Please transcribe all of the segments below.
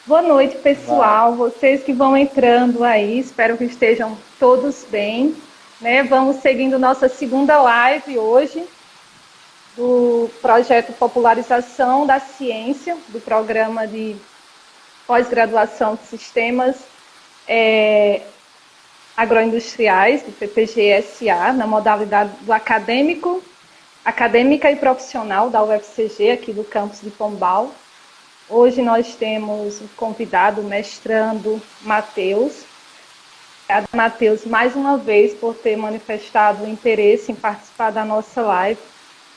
Boa noite, Vai. pessoal. Vocês que vão entrando aí, espero que estejam todos bem. Né? Vamos seguindo nossa segunda live hoje do projeto Popularização da Ciência, do programa de pós-graduação de sistemas agroindustriais, do PPG-SA, na modalidade do acadêmica e profissional da UFCG, aqui do campus de Pombal. Hoje nós temos o convidado, o mestrando Matheus. Obrigada, Matheus, mais uma vez por ter manifestado o interesse em participar da nossa live.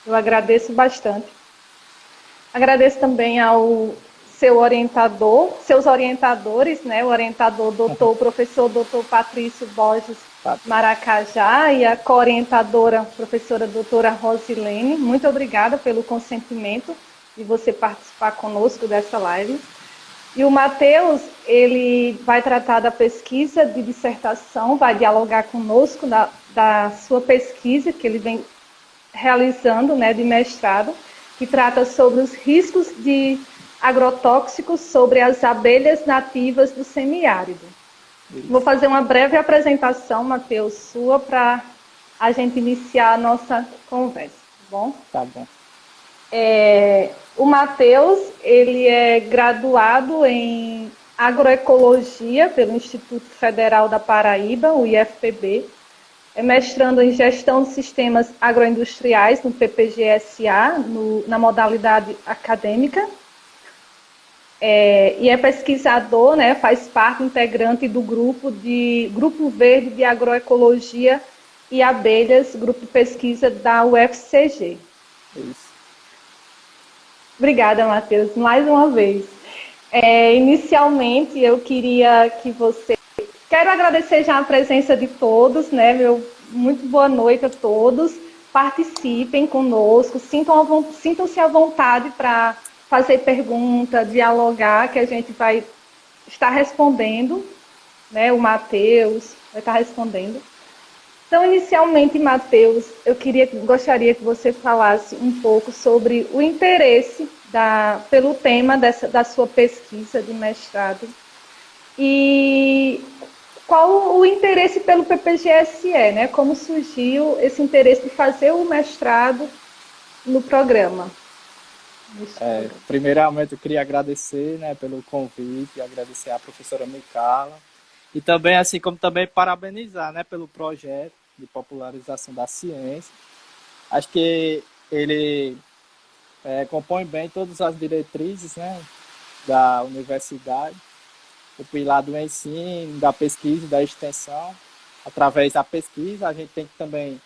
Eu agradeço bastante. Agradeço também ao seu orientador, seus orientadores, né? O orientador doutor, professor doutor Patrício Borges Tá. Maracajá e a co-orientadora, professora doutora Rosilene. Muito obrigada pelo consentimento de você participar conosco dessa live. E o Matheus, ele vai tratar da pesquisa de dissertação, vai dialogar conosco da sua pesquisa que ele vem realizando, né, de mestrado, que trata sobre os riscos de agrotóxicos sobre as abelhas nativas do semiárido. Vou Isso. fazer uma breve apresentação, Matheus, sua, para a gente iniciar a nossa conversa, tá bom? Tá bom. O Matheus, ele é graduado em agroecologia pelo Instituto Federal da Paraíba, o IFPB, é mestrando em gestão de sistemas agroindustriais no PPG-SA, na modalidade acadêmica, e é pesquisador, né, faz parte integrante do Grupo Verde de Agroecologia e Abelhas, grupo de pesquisa da UFCG. Isso. Obrigada, Matheus, mais uma vez. Inicialmente, eu queria que você... Quero agradecer já a presença de todos, né? Muito boa noite a todos. Participem conosco, sintam-se à vontade para fazer pergunta, dialogar, que a gente vai estar respondendo, né? O Matheus vai estar respondendo. Então, inicialmente, Matheus, gostaria que você falasse um pouco sobre o interesse pelo tema da sua pesquisa de mestrado e qual o interesse pelo PPGSE, né? Como surgiu esse interesse de fazer o mestrado no programa? Primeiramente, eu queria agradecer, né, pelo convite, agradecer à professora Micala e também, assim como também parabenizar, né, pelo projeto de popularização da ciência. Acho que ele compõe bem todas as diretrizes, né, da universidade, o pilar do ensino, da pesquisa e da extensão. Através da pesquisa, a gente tem que também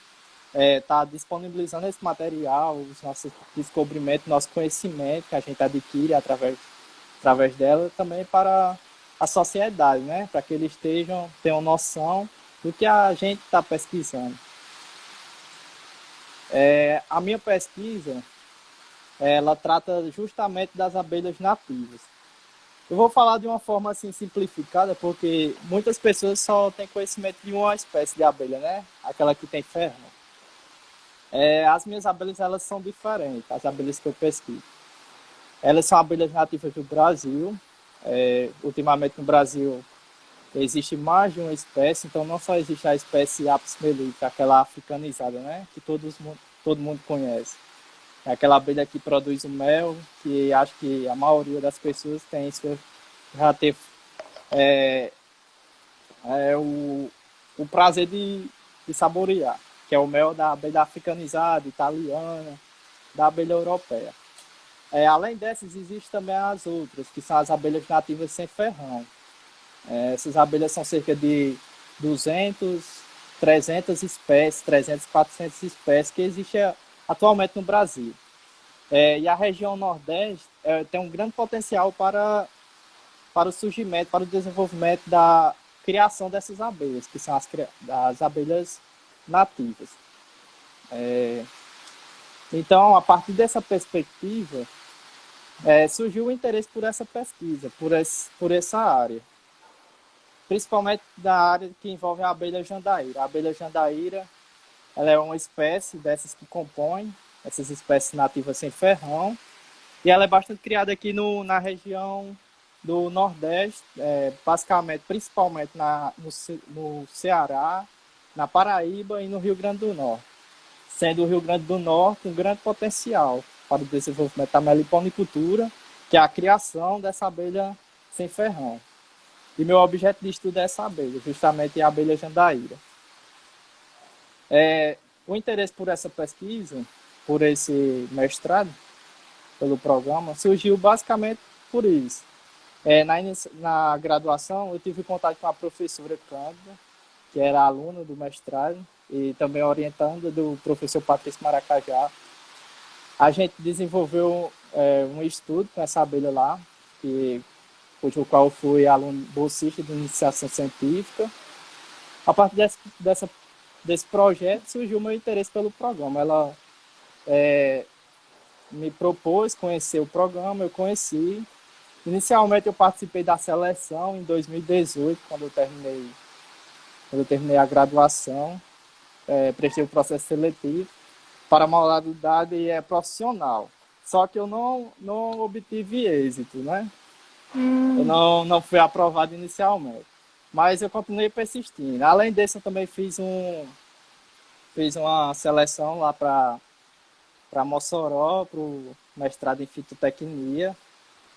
tá disponibilizando esse material, os nossos descobrimentos, nosso conhecimento que a gente adquire através dela, também para a sociedade, né? Para que eles tenham noção do que a gente está pesquisando. A minha pesquisa, ela trata justamente das abelhas nativas. Eu vou falar de uma forma assim simplificada, porque muitas pessoas só têm conhecimento de uma espécie de abelha, né? Aquela que tem ferro. As minhas abelhas, elas são diferentes, as abelhas que eu pesquiso. Elas são abelhas nativas do Brasil. Ultimamente no Brasil existe mais de uma espécie, então não só existe a espécie Apis mellifera, aquela africanizada, né? Que todo mundo conhece. É aquela abelha que produz o mel, que acho que a maioria das pessoas tem isso, já teve o prazer de saborear, que é o mel da abelha africanizada, italiana, da abelha europeia. Além dessas, existem também as outras, que são as abelhas nativas sem ferrão. Essas abelhas são cerca de 200, 300 espécies, 300, 400 espécies que existem atualmente no Brasil. E a região Nordeste tem um grande potencial para o surgimento, para o desenvolvimento da criação dessas abelhas, que são as abelhas nativas. Então, a partir dessa perspectiva, surgiu o interesse por essa pesquisa, por essa área. Principalmente da área que envolve a abelha jandaíra. A abelha jandaíra, ela é uma espécie dessas que compõem, essas espécies nativas sem ferrão, e ela é bastante criada aqui na região do Nordeste, basicamente, principalmente no Ceará, na Paraíba e no Rio Grande do Norte, sendo o Rio Grande do Norte um grande potencial para o desenvolvimento da meliponicultura, que é a criação dessa abelha sem ferrão. E meu objeto de estudo é essa abelha, justamente a abelha jandaíra. O interesse por essa pesquisa, por esse mestrado, pelo programa, surgiu basicamente por isso. Na graduação, eu tive contato com a professora Cândida, que era aluna do mestrado, e também orientanda do professor Patrício Maracajá. A gente desenvolveu um estudo com essa abelha lá, cujo qual fui aluno bolsista de iniciação científica. A partir desse projeto surgiu o meu interesse pelo programa. Ela me propôs conhecer o programa, eu conheci. Inicialmente eu participei da seleção em 2018, quando eu terminei a graduação, prestei o processo seletivo para a modalidade profissional. Só que eu não obtive êxito, né? Eu não fui aprovado inicialmente. Mas eu continuei persistindo. Além disso, eu também fiz uma seleção lá para Mossoró, para o mestrado em fitotecnia,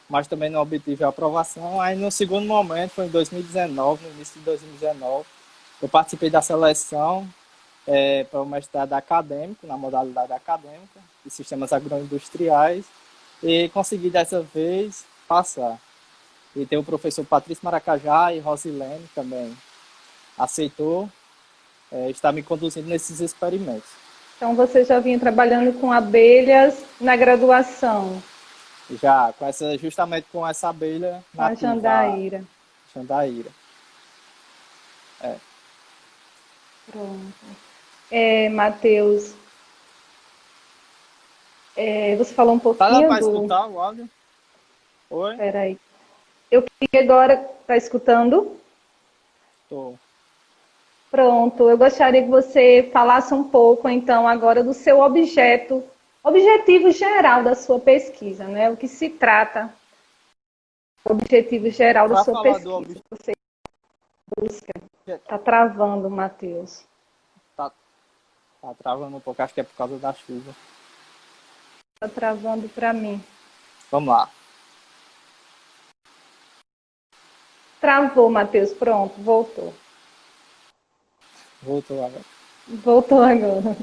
mas também não obtive a aprovação. Aí, no segundo momento, foi em 2019, no início de 2019, eu participei da seleção para o mestrado acadêmico, na modalidade acadêmica, de sistemas agroindustriais, e consegui dessa vez passar. E tem o professor Patrício Maracajá e Rosilene também aceitou estar me conduzindo nesses experimentos. Então, você já vinha trabalhando com abelhas na graduação? Já, justamente com essa abelha nativa, a jandaíra. Jandaíra. Pronto. Matheus, você falou um Tá lá pouquinho para escutar o áudio? Oi? Espera aí. Eu queria agora... Tá escutando? Tô. Pronto. Eu gostaria que você falasse um pouco, então, agora do seu objetivo geral da sua pesquisa, né? O que se trata, o objetivo geral da sua pesquisa. Você busca. Tá travando, Matheus. Tá travando um pouco, acho que é por causa da chuva. Tá travando para mim. Vamos lá. Travou, Matheus. Pronto, voltou. Voltou agora. Voltou agora.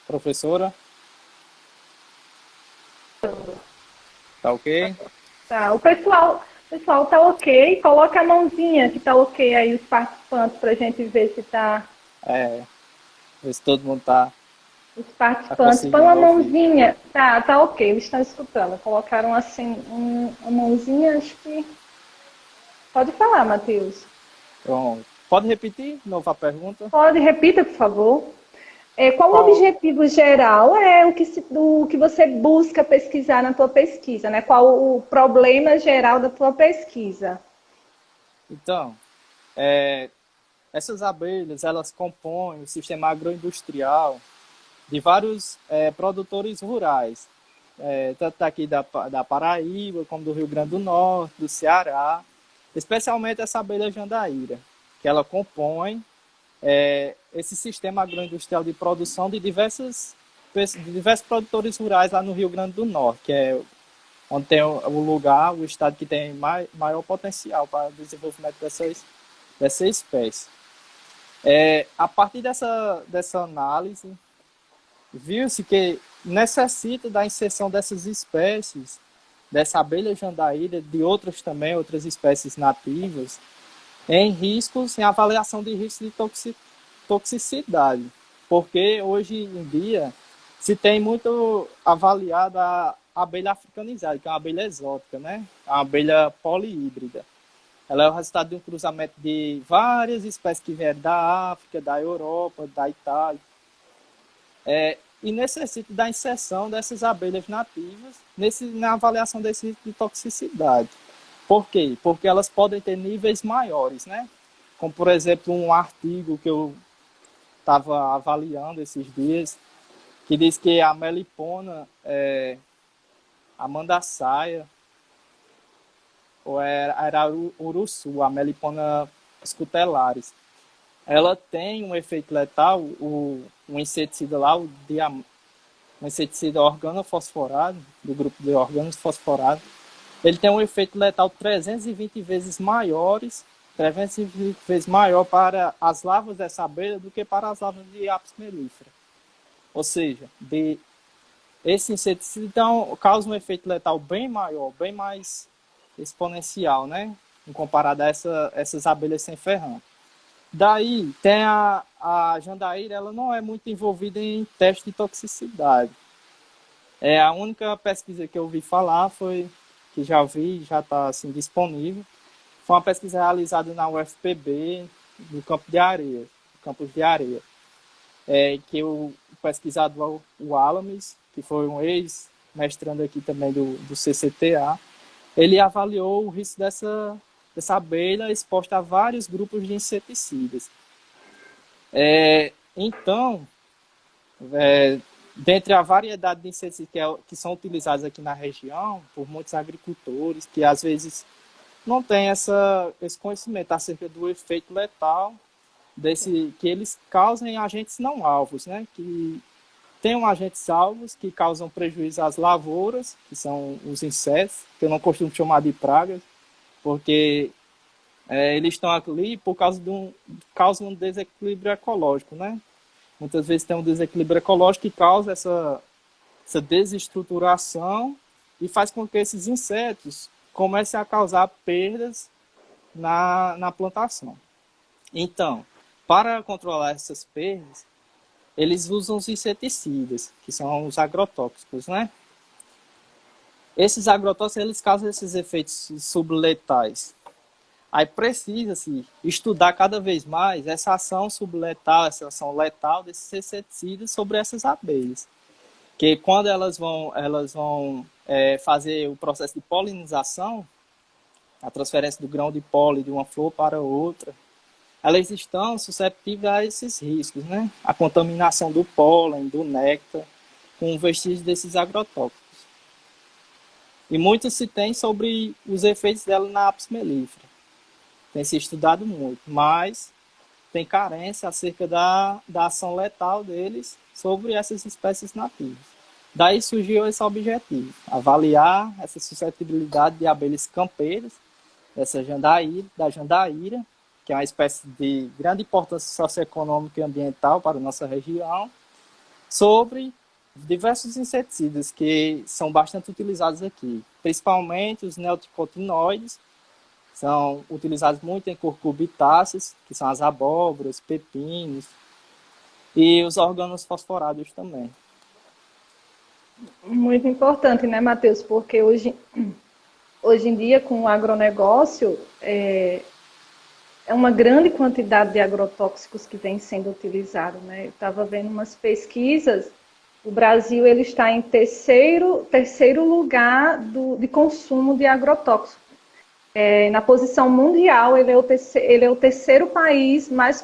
Professora? Tá ok? Tá, o pessoal tá ok. Coloca a mãozinha que tá ok aí, os participantes, pra gente ver se tá... Ver se todo mundo tá... Os participantes, põe uma mãozinha. Tá ok, eles estão escutando. Colocaram assim, uma mãozinha, acho que... Pode falar, Matheus. Pronto. Pode repetir de novo a pergunta? Pode, repita, por favor. Qual o objetivo geral o que você busca pesquisar na tua pesquisa, né? Qual o problema geral da tua pesquisa? Então, essas abelhas, elas compõem o sistema agroindustrial de vários produtores rurais, tanto daqui da Paraíba, como do Rio Grande do Norte, do Ceará, especialmente essa abelha jandaíra, que ela compõe esse sistema agroindustrial de produção de diversos produtores rurais lá no Rio Grande do Norte, que é onde tem o estado que tem maior potencial para o desenvolvimento dessa espécie. A partir dessa análise, viu-se que necessita da inserção dessas espécies, dessa abelha jandaíra, de outras espécies nativas, em avaliação de riscos de toxicidade. Porque hoje em dia se tem muito avaliado a abelha africanizada, que é uma abelha exótica, né? É uma abelha polihíbrida. Ela é o resultado de um cruzamento de várias espécies que vieram da África, da Europa, da Itália. e necessita da inserção dessas abelhas nativas na avaliação desse risco de toxicidade. Por quê? Porque elas podem ter níveis maiores, né? Como, por exemplo, um artigo que eu estava avaliando esses dias, que diz que a melipona, a mandaçaia, ou era uruçu, a melipona scutellarius, ela tem um efeito letal, um inseticida lá, um inseticida organofosforado, do grupo de organos fosforados, ele tem um efeito letal 320 vezes maior para as larvas dessa abelha do que para as larvas de Apis mellifera. Ou seja, esse inseticida então, causa um efeito letal bem maior, bem mais exponencial, né? Em comparado a essas abelhas sem ferrão. Daí tem a jandaíra, ela não é muito envolvida em teste de toxicidade. A única pesquisa que eu ouvi falar que já está assim, disponível, foi uma pesquisa realizada na UFPB, no campus de areia, que o pesquisador Alamis, que foi um ex-mestrando aqui também do CCTA, ele avaliou o risco dessa abelha exposta a vários grupos de inseticidas. Então, dentre a variedade de inseticidas que são utilizados aqui na região, por muitos agricultores, que às vezes não têm esse conhecimento acerca do efeito letal que eles causam em agentes não alvos, né? Que tem agentes alvos que causam prejuízo às lavouras, que são os insetos, que eu não costumo chamar de pragas, porque eles estão ali por causa causam um desequilíbrio ecológico, né? Muitas vezes tem um desequilíbrio ecológico que causa essa desestruturação e faz com que esses insetos comecem a causar perdas na plantação. Então, para controlar essas perdas, eles usam os inseticidas, que são os agrotóxicos, né? Esses agrotóxicos, eles causam esses efeitos subletais. Aí precisa-se estudar cada vez mais essa ação subletal, essa ação letal desses inseticidas sobre essas abelhas. Que quando elas vão fazer o processo de polinização, a transferência do grão de pólen de uma flor para outra, elas estão suscetíveis a esses riscos, né? A contaminação do pólen, do néctar, com vestígios desses agrotóxicos. E muito se tem sobre os efeitos dela na Apis mellifera. Tem se estudado muito, mas tem carência acerca da ação letal deles sobre essas espécies nativas. Daí surgiu esse objetivo, avaliar essa suscetibilidade de abelhas campeiras, da jandaíra, que é uma espécie de grande importância socioeconômica e ambiental para a nossa região, sobre diversos inseticidas que são bastante utilizados aqui, principalmente os neonicotinoides, são utilizados muito em cucurbitáceas, que são as abóboras, pepinos, e os organos fosforados também. Muito importante, né, Matheus? Porque hoje em dia, com o agronegócio, é uma grande quantidade de agrotóxicos que vem sendo utilizado, né? Eu estava vendo umas pesquisas, o Brasil ele está em terceiro lugar de consumo de agrotóxicos. Na posição mundial, ele é o terceiro país que mais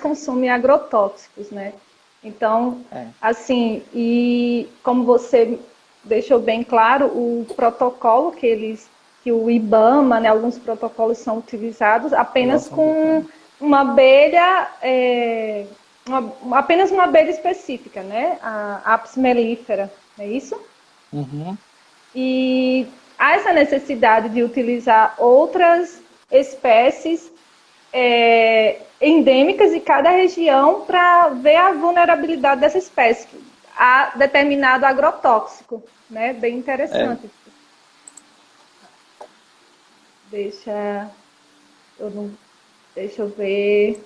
consome agrotóxicos, né? Então, assim, e como você deixou bem claro, o protocolo que o IBAMA, né, alguns protocolos são utilizados apenas com uma abelha, apenas uma abelha específica, né? A Apis mellifera, não é isso? Uhum. E há essa necessidade de utilizar outras espécies endêmicas de cada região para ver a vulnerabilidade dessa espécie a determinado agrotóxico, né? Bem interessante. Deixa eu ver.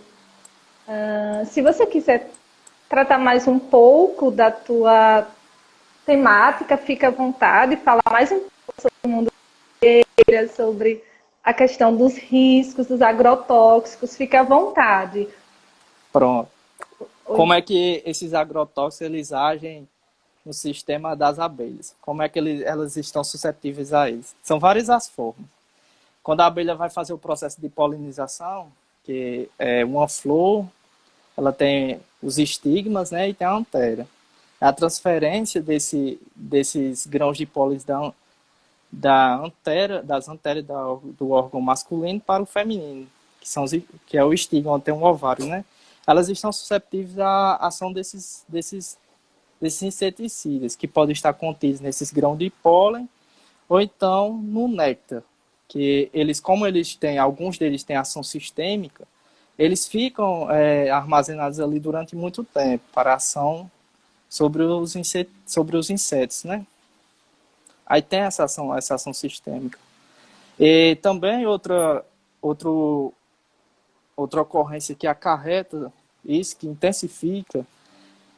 Se você quiser tratar mais um pouco da tua temática, fica à vontade, falar mais um pouco sobre o mundo sobre a questão dos riscos, dos agrotóxicos, fica à vontade. Pronto. como é que esses agrotóxicos eles agem no sistema das abelhas? Como é que elas estão suscetíveis a eles? São várias as formas. Quando a abelha vai fazer o processo de polinização, que é uma flor, ela tem os estigmas, né, e tem a antera. A transferência desses grãos de pólen das anteras do órgão masculino para o feminino, que é o estigma, onde tem um ovário, né? Elas estão suscetíveis à ação desses inseticidas, que podem estar contidos nesses grãos de pólen, ou então no néctar, que alguns deles têm ação sistêmica, eles ficam armazenados ali durante muito tempo, para ação sobre os insetos, né? Aí tem essa ação sistêmica. E também outra ocorrência que acarreta isso, que intensifica,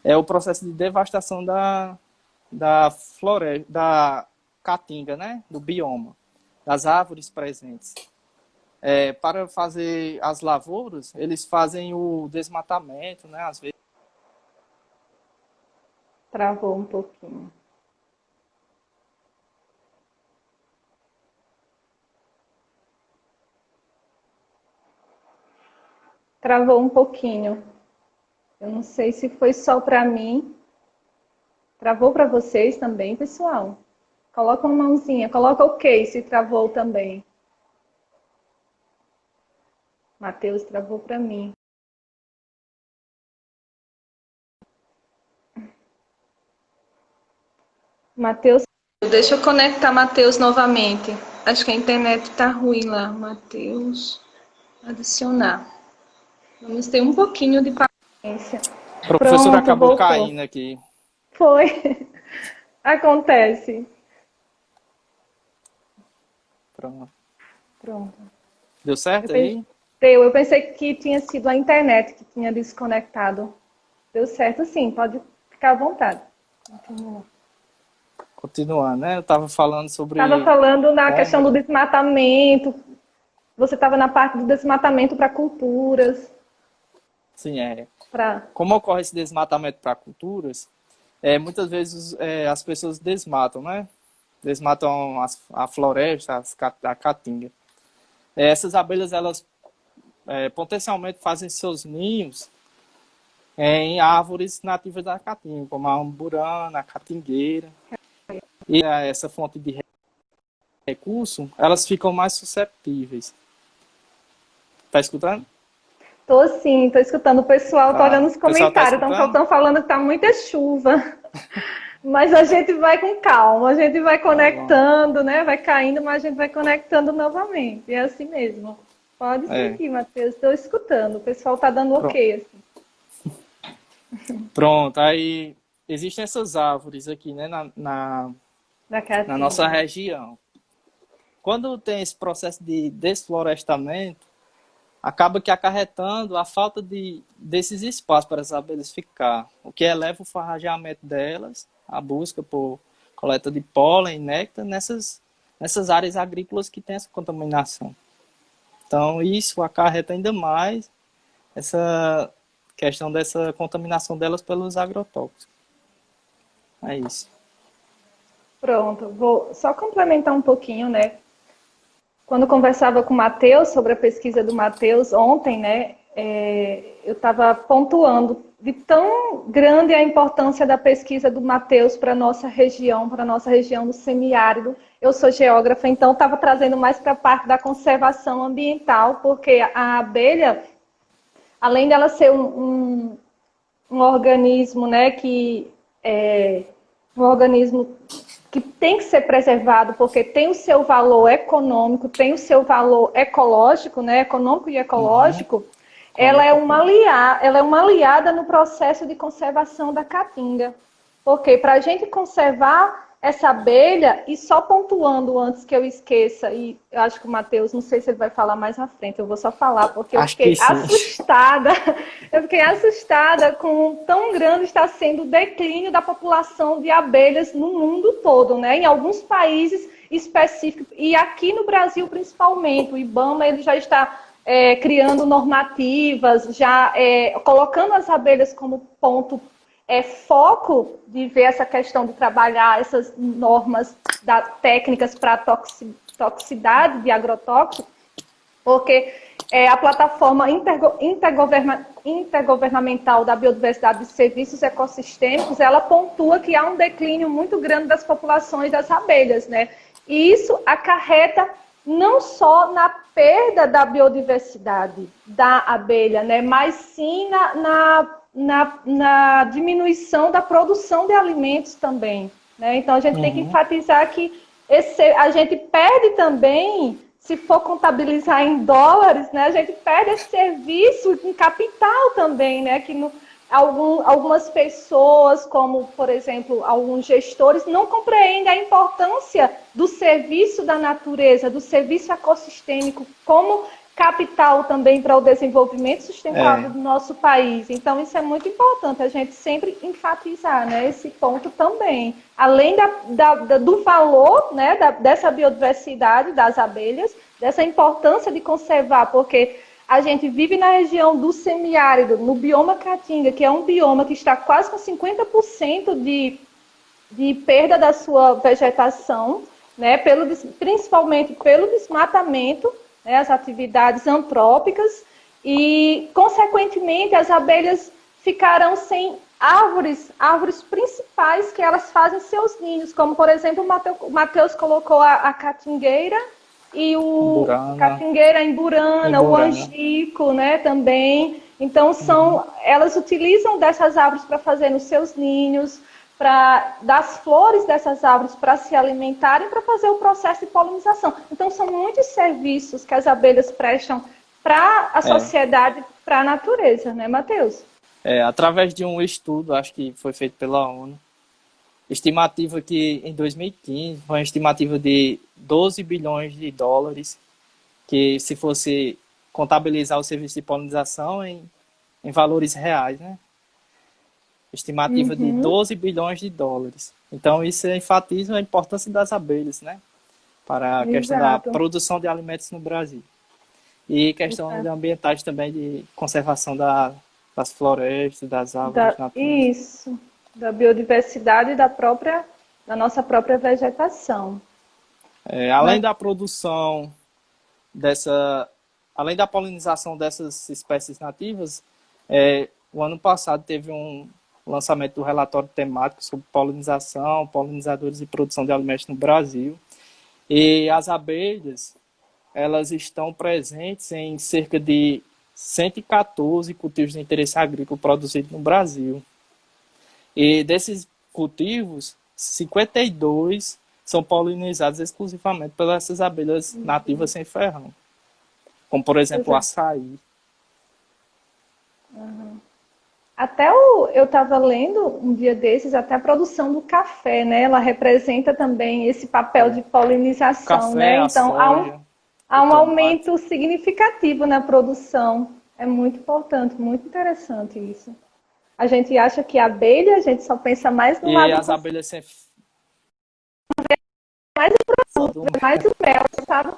é o processo de devastação da floresta, da caatinga, né? Do bioma, das árvores presentes. Para fazer as lavouras, eles fazem o desmatamento, né? Às vezes. Travou um pouquinho. Travou um pouquinho. Eu não sei se foi só para mim. Travou para vocês também, pessoal? Coloca uma mãozinha, coloca OK se travou também. Matheus travou para mim. Matheus, deixa eu conectar Matheus novamente. Acho que a internet está ruim lá. Matheus, adicionar. Vamos ter um pouquinho de paciência. O professor acabou caindo aqui. Foi. Acontece. Pronto. Deu certo aí? Eu pensei que tinha sido a internet que tinha desconectado. Deu certo sim, pode ficar à vontade. Continuar, né? Eu estava falando sobre... Estava falando na questão do desmatamento. Você estava na parte do desmatamento para culturas. Sim, Como ocorre esse desmatamento para culturas, muitas vezes as pessoas desmatam, né? Desmatam a floresta, a caatinga. Essas abelhas, elas potencialmente fazem seus ninhos em árvores nativas da caatinga, como a amburana, a catingueira. E essa fonte de recurso, elas ficam mais susceptíveis. Tá escutando? Tô sim, tô escutando. O pessoal tá olhando os comentários, estão falando que tá muita chuva. Mas a gente vai com calma, a gente vai conectando, né? Vai caindo, mas a gente vai conectando novamente. É assim mesmo. Pode seguir, Matheus. Estou escutando. O pessoal tá dando OK. Assim. Pronto, aí existem essas árvores aqui, né? Na nossa região. Quando tem esse processo de desflorestamento, acaba que acarretando a falta desses espaços para as abelhas ficar, o que eleva o farrageamento delas, a busca por coleta de pólen e néctar nessas áreas agrícolas que tem essa contaminação. Então, isso acarreta ainda mais essa questão dessa contaminação delas pelos agrotóxicos. É isso. Pronto, vou só complementar um pouquinho, né? Quando conversava com o Matheus sobre a pesquisa do Matheus ontem, né, eu estava pontuando de tão grande a importância da pesquisa do Matheus para a nossa região do semiárido. Eu sou geógrafa, então estava trazendo mais para a parte da conservação ambiental, porque a abelha, além dela ser um organismo, né, um organismo que tem que ser preservado, porque tem o seu valor econômico, tem o seu valor ecológico, né, econômico e ecológico, ela é uma aliada no processo de conservação da caatinga. Porque para a gente conservar essa abelha, e só pontuando antes que eu esqueça, e eu acho que o Matheus, não sei se ele vai falar mais à frente, eu vou só falar, porque eu fiquei assustada com tão grande está sendo o declínio da população de abelhas no mundo todo, né? Em alguns países específicos, e aqui no Brasil principalmente, o IBAMA ele já está criando normativas, já colocando as abelhas como ponto foco de ver essa questão de trabalhar essas normas técnicas para toxicidade de agrotóxicos, porque a plataforma intergovernamental da biodiversidade e serviços ecossistêmicos, ela pontua que há um declínio muito grande das populações das abelhas, né? E isso acarreta não só na perda da biodiversidade da abelha, né, mas sim na diminuição da produção de alimentos também, né? Então a gente tem que enfatizar que a gente perde também, se for contabilizar em dólares, né, a gente perde esse serviço em capital também, né, que algumas pessoas, como, por exemplo, alguns gestores, não compreendem a importância do serviço da natureza, do serviço ecossistêmico, como capital também para o desenvolvimento sustentável do nosso país. Então, isso é muito importante, a gente sempre enfatizar, né, esse ponto também. Além do valor, né, dessa biodiversidade das abelhas, dessa importância de conservar, porque a gente vive na região do semiárido, no bioma Caatinga, que é um bioma que está quase com 50% de perda da sua vegetação, né, principalmente pelo desmatamento, né, as atividades antrópicas, e, consequentemente, as abelhas ficarão sem árvores principais que elas fazem seus ninhos, como, por exemplo, o Matheus colocou a catingueira, e o catingueira emburana, o angico, né, também. Então, elas utilizam dessas árvores para fazer nos seus ninhos, das flores dessas árvores para se alimentarem, para fazer o processo de polinização. Então, são muitos serviços que as abelhas prestam para a sociedade, para a natureza, né, Matheus? Através de um estudo, acho que foi feito pela ONU, estimativa que em 2015 foi uma estimativa de 12 bilhões de dólares, que se fosse contabilizar o serviço de polinização em valores reais, né? Estimativa de 12 bilhões de dólares. Então, isso enfatiza a importância das abelhas, né, para a questão da produção de alimentos no Brasil. E questões ambientais também, de conservação das florestas, das árvores naturais. Isso, da biodiversidade da nossa própria vegetação. Além da produção além da polinização dessas espécies nativas, o ano passado teve um lançamento do relatório temático sobre polinização, polinizadores e produção de alimentos no Brasil. E as abelhas, elas estão presentes em cerca de 114 cultivos de interesse agrícola produzidos no Brasil. E desses cultivos, 52 são polinizados exclusivamente pelas essas abelhas nativas sem ferrão, como, por exemplo, o açaí. Até eu estava lendo um dia desses, até a produção do café, né? Ela representa também esse papel de polinização, café, né? Então, soja, há um aumento significativo na produção. É muito importante, muito interessante isso. A gente acha que a abelha, a gente só pensa mais no lado... E as abelhas sem... mais o produto, mais o mel, sabe?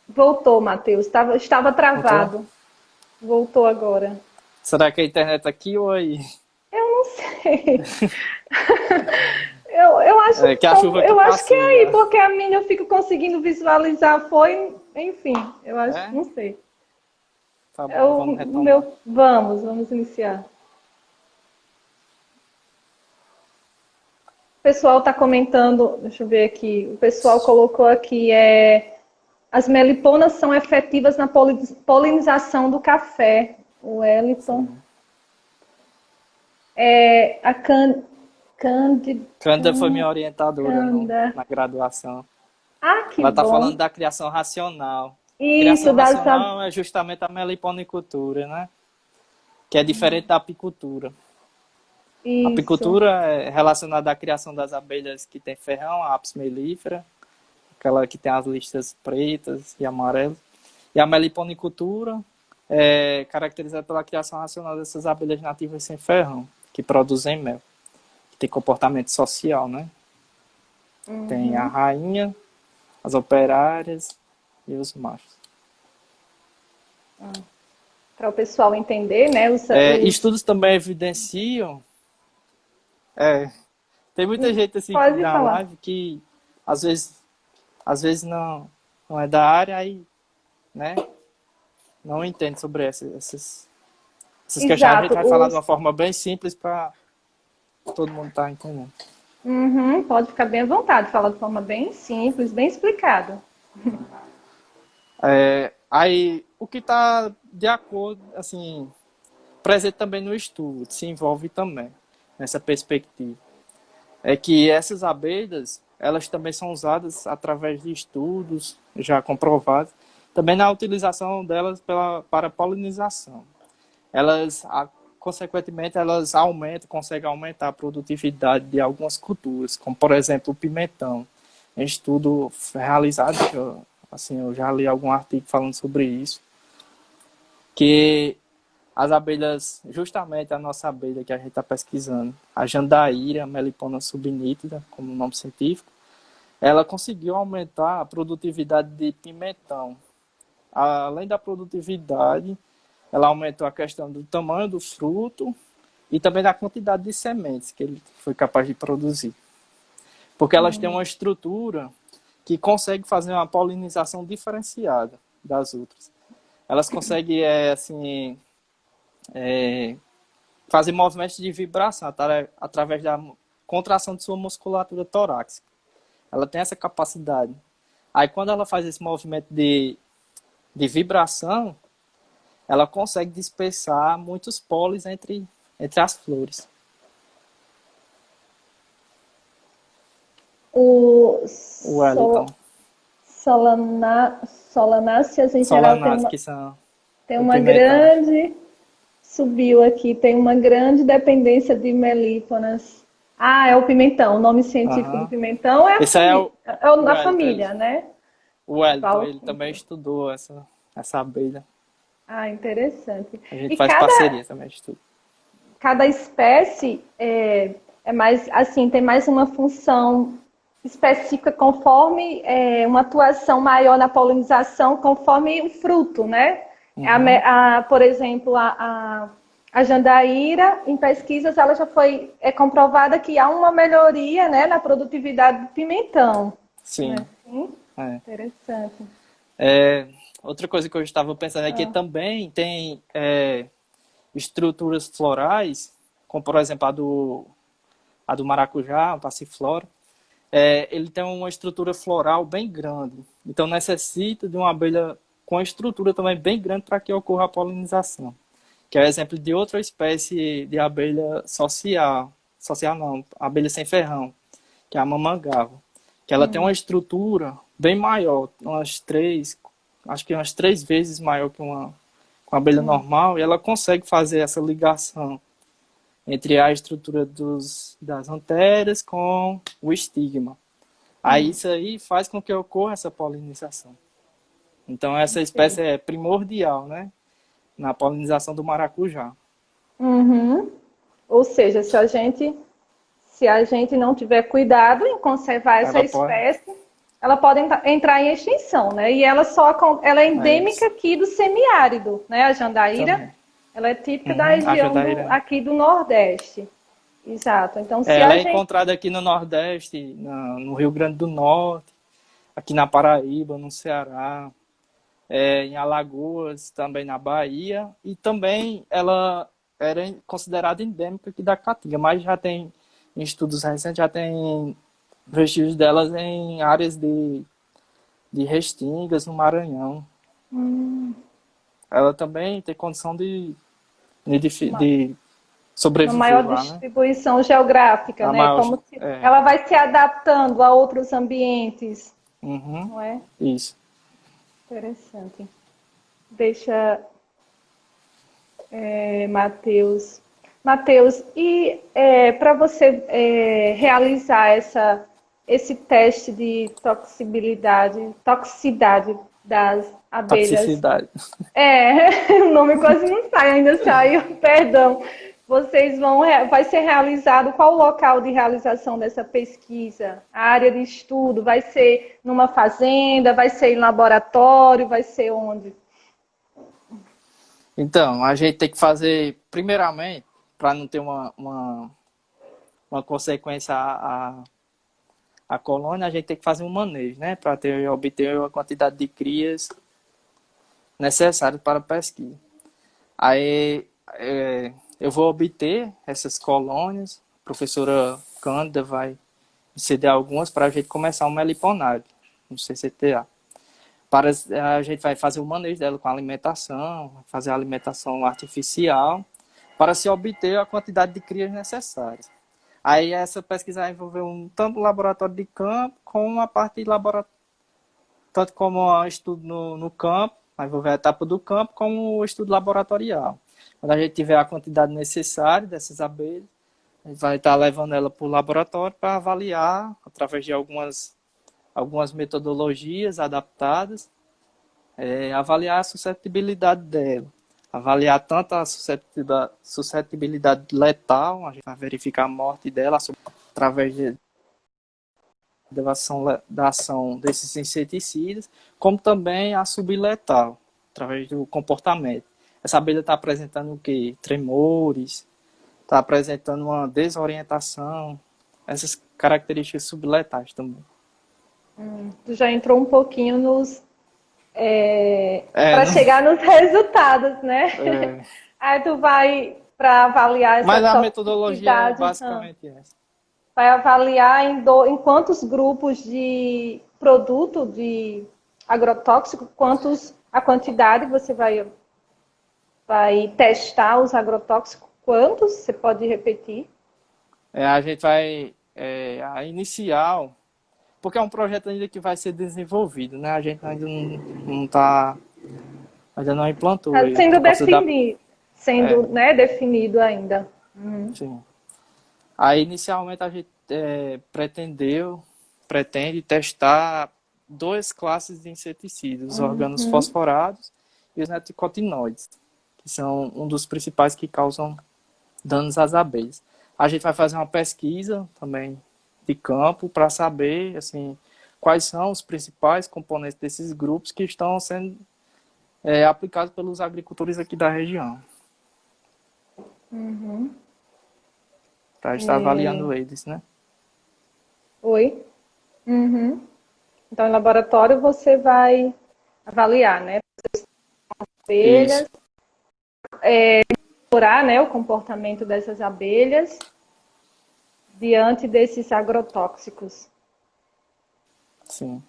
Voltou, Matheus. Estava travado. Voltou agora. Será que a internet tá aqui ou aí? Eu não sei. eu acho, que a chuva eu acho passou, que é aí, né? porque a minha eu fico conseguindo visualizar. Enfim, eu acho, não sei. Tá bom, vamos retomar. Vamos iniciar. O pessoal está comentando, deixa eu ver aqui, o pessoal colocou aqui, as meliponas são efetivas na polinização do café. O Wellington. A Cândida foi minha orientadora na graduação. Que Ela está bom. falando da criação racional. Isso, Criação racional é justamente a meliponicultura, né? Que é diferente da apicultura. Isso. A apicultura é relacionada à criação das abelhas que tem ferrão, a Apis mellifera, aquela que tem as listas pretas e amarelas. E a meliponicultura é caracterizada pela criação racional dessas abelhas nativas sem ferrão, que produzem mel, que tem comportamento social, né? Tem a rainha, as operárias e os machos. Para o pessoal entender, né? Estudos também evidenciam. Tem muita gente assim na live que às vezes não é da área, aí, né? Não entende sobre essas questões. A gente vai falar de uma forma bem simples para todo mundo estar entendendo. Pode ficar bem à vontade, falar de forma bem simples, bem explicada. Aí, o que está de acordo, assim, presente também no estudo, se envolve também nessa perspectiva, é que essas abelhas, elas também são usadas através de estudos já comprovados, também na utilização delas para polinização. Consequentemente, elas conseguem aumentar a produtividade de algumas culturas, como, por exemplo, o pimentão. Em estudo realizado, eu já li algum artigo falando sobre isso, que as abelhas, justamente a nossa abelha que a gente está pesquisando, a Jandaíra Melipona subnítida, como nome científico, ela conseguiu aumentar a produtividade de pimentão. Além da produtividade, ela aumentou a questão do tamanho do fruto e também da quantidade de sementes que ele foi capaz de produzir. Porque elas têm uma estrutura que consegue fazer uma polinização diferenciada das outras. Elas conseguem, fazer movimentos de vibração através da contração de sua musculatura torácica. Ela tem essa capacidade. Aí, quando ela faz esse movimento de vibração, ela consegue dispersar muitos pólenes entre as flores. O Wellington. Solanáceas em geral tem uma grande... Subiu aqui, tem uma grande dependência de melíponas. É o pimentão. O nome científico do pimentão é a família, né? O Wellington, ele também estudou essa abelha. Interessante. A gente faz parceria também, estudo. Cada espécie é mais, assim, tem mais uma função específica conforme uma atuação maior na polinização, conforme o fruto, né? Por exemplo, a Jandaíra, em pesquisas, ela já foi comprovada que há uma melhoria, né, na produtividade do pimentão. Sim. Né? Sim? Interessante. Outra coisa que eu estava pensando é que também tem estruturas florais, como por exemplo a do maracujá, a passiflora. Ele tem uma estrutura floral bem grande, então necessita de uma abelha com uma estrutura também bem grande para que ocorra a polinização, que é o exemplo de outra espécie de abelha social não, abelha sem ferrão, que é a mamangava, que ela tem uma estrutura bem maior, acho que umas 3 vezes maior que uma abelha normal, e ela consegue fazer essa ligação entre a estrutura das anteras com o estigma. Aí isso aí faz com que ocorra essa polinização. Então essa espécie é primordial, né, na polinização do maracujá. Ou seja, se a gente não tiver cuidado em conservar essa espécie, ela pode entrar em extinção, né? E ela é endêmica aqui do semiárido, né? A Jandaíra, também. Ela é típica da região aqui do Nordeste. Exato. Então, ela é encontrada aqui no Nordeste, no Rio Grande do Norte, aqui na Paraíba, no Ceará, em Alagoas, também na Bahia, e também ela era considerada endêmica aqui da Caatinga, mas já tem, em estudos recentes, já tem vestígios delas em áreas de de Restingas, no Maranhão. Hum. Ela também tem condição de Uma sobreviver maior lá, né? distribuição geográfica, A né? maior, Como se é, ela vai se adaptando a outros ambientes, uhum, não é? isso. Interessante. Deixa, Matheus. Matheus, e para você realizar esse teste de toxicidade das abelhas, Toxicidade. o nome quase não sai, ainda saiu, perdão. Vai ser realizado, qual o local de realização dessa pesquisa? A área de estudo vai ser numa fazenda, vai ser em laboratório, vai ser onde? Então, a gente tem que fazer, primeiramente, para não ter uma consequência à colônia, a gente tem que fazer um manejo, né? Para obter a quantidade de crias necessárias para a pesquisa. Aí, eu vou obter essas colônias, a professora Cândida vai me ceder algumas para a gente começar um meliponário no CCTA. A gente vai fazer o manejo dela com alimentação, fazer a alimentação artificial, para se obter a quantidade de crias necessárias. Aí essa pesquisa vai envolver tanto laboratório de campo, como uma parte de laboratório, tanto como o estudo no campo, vai envolver a etapa do campo, como o estudo laboratorial. Quando a gente tiver a quantidade necessária dessas abelhas, a gente vai estar levando ela para o laboratório para avaliar, através de algumas metodologias adaptadas, avaliar a suscetibilidade dela. Avaliar tanto a suscetibilidade letal, a gente vai verificar a morte dela através da ação desses inseticidas, como também a subletal, através do comportamento. Essa abelha está apresentando o quê? Tremores, está apresentando uma desorientação, essas características subletais também. Tu já entrou um pouquinho para Não, chegar nos resultados, né? Aí tu vai para avaliar essa mas a metodologia é toxicidade, basicamente essa. vai avaliar em quantos grupos de produto de agrotóxico, a quantidade você vai testar os agrotóxicos, quantos? Você pode repetir? A gente vai, a inicial, porque é um projeto ainda que vai ser desenvolvido, né? A gente ainda não tá, ainda não implantou Está ele, sendo por causa definido, né, definido ainda. Sim. Aí, inicialmente, a gente pretende testar duas classes de inseticidas, os organos fosforados e os neonicotinoides, que são um dos principais que causam danos às abelhas. A gente vai fazer uma pesquisa também de campo para saber assim, quais são os principais componentes desses grupos que estão sendo aplicados pelos agricultores aqui da região. Para estar avaliando eles, né? Oi? Então, em laboratório você vai avaliar, né? Abelhas, Isso. explorar, né, o comportamento dessas abelhas diante desses agrotóxicos. Sim.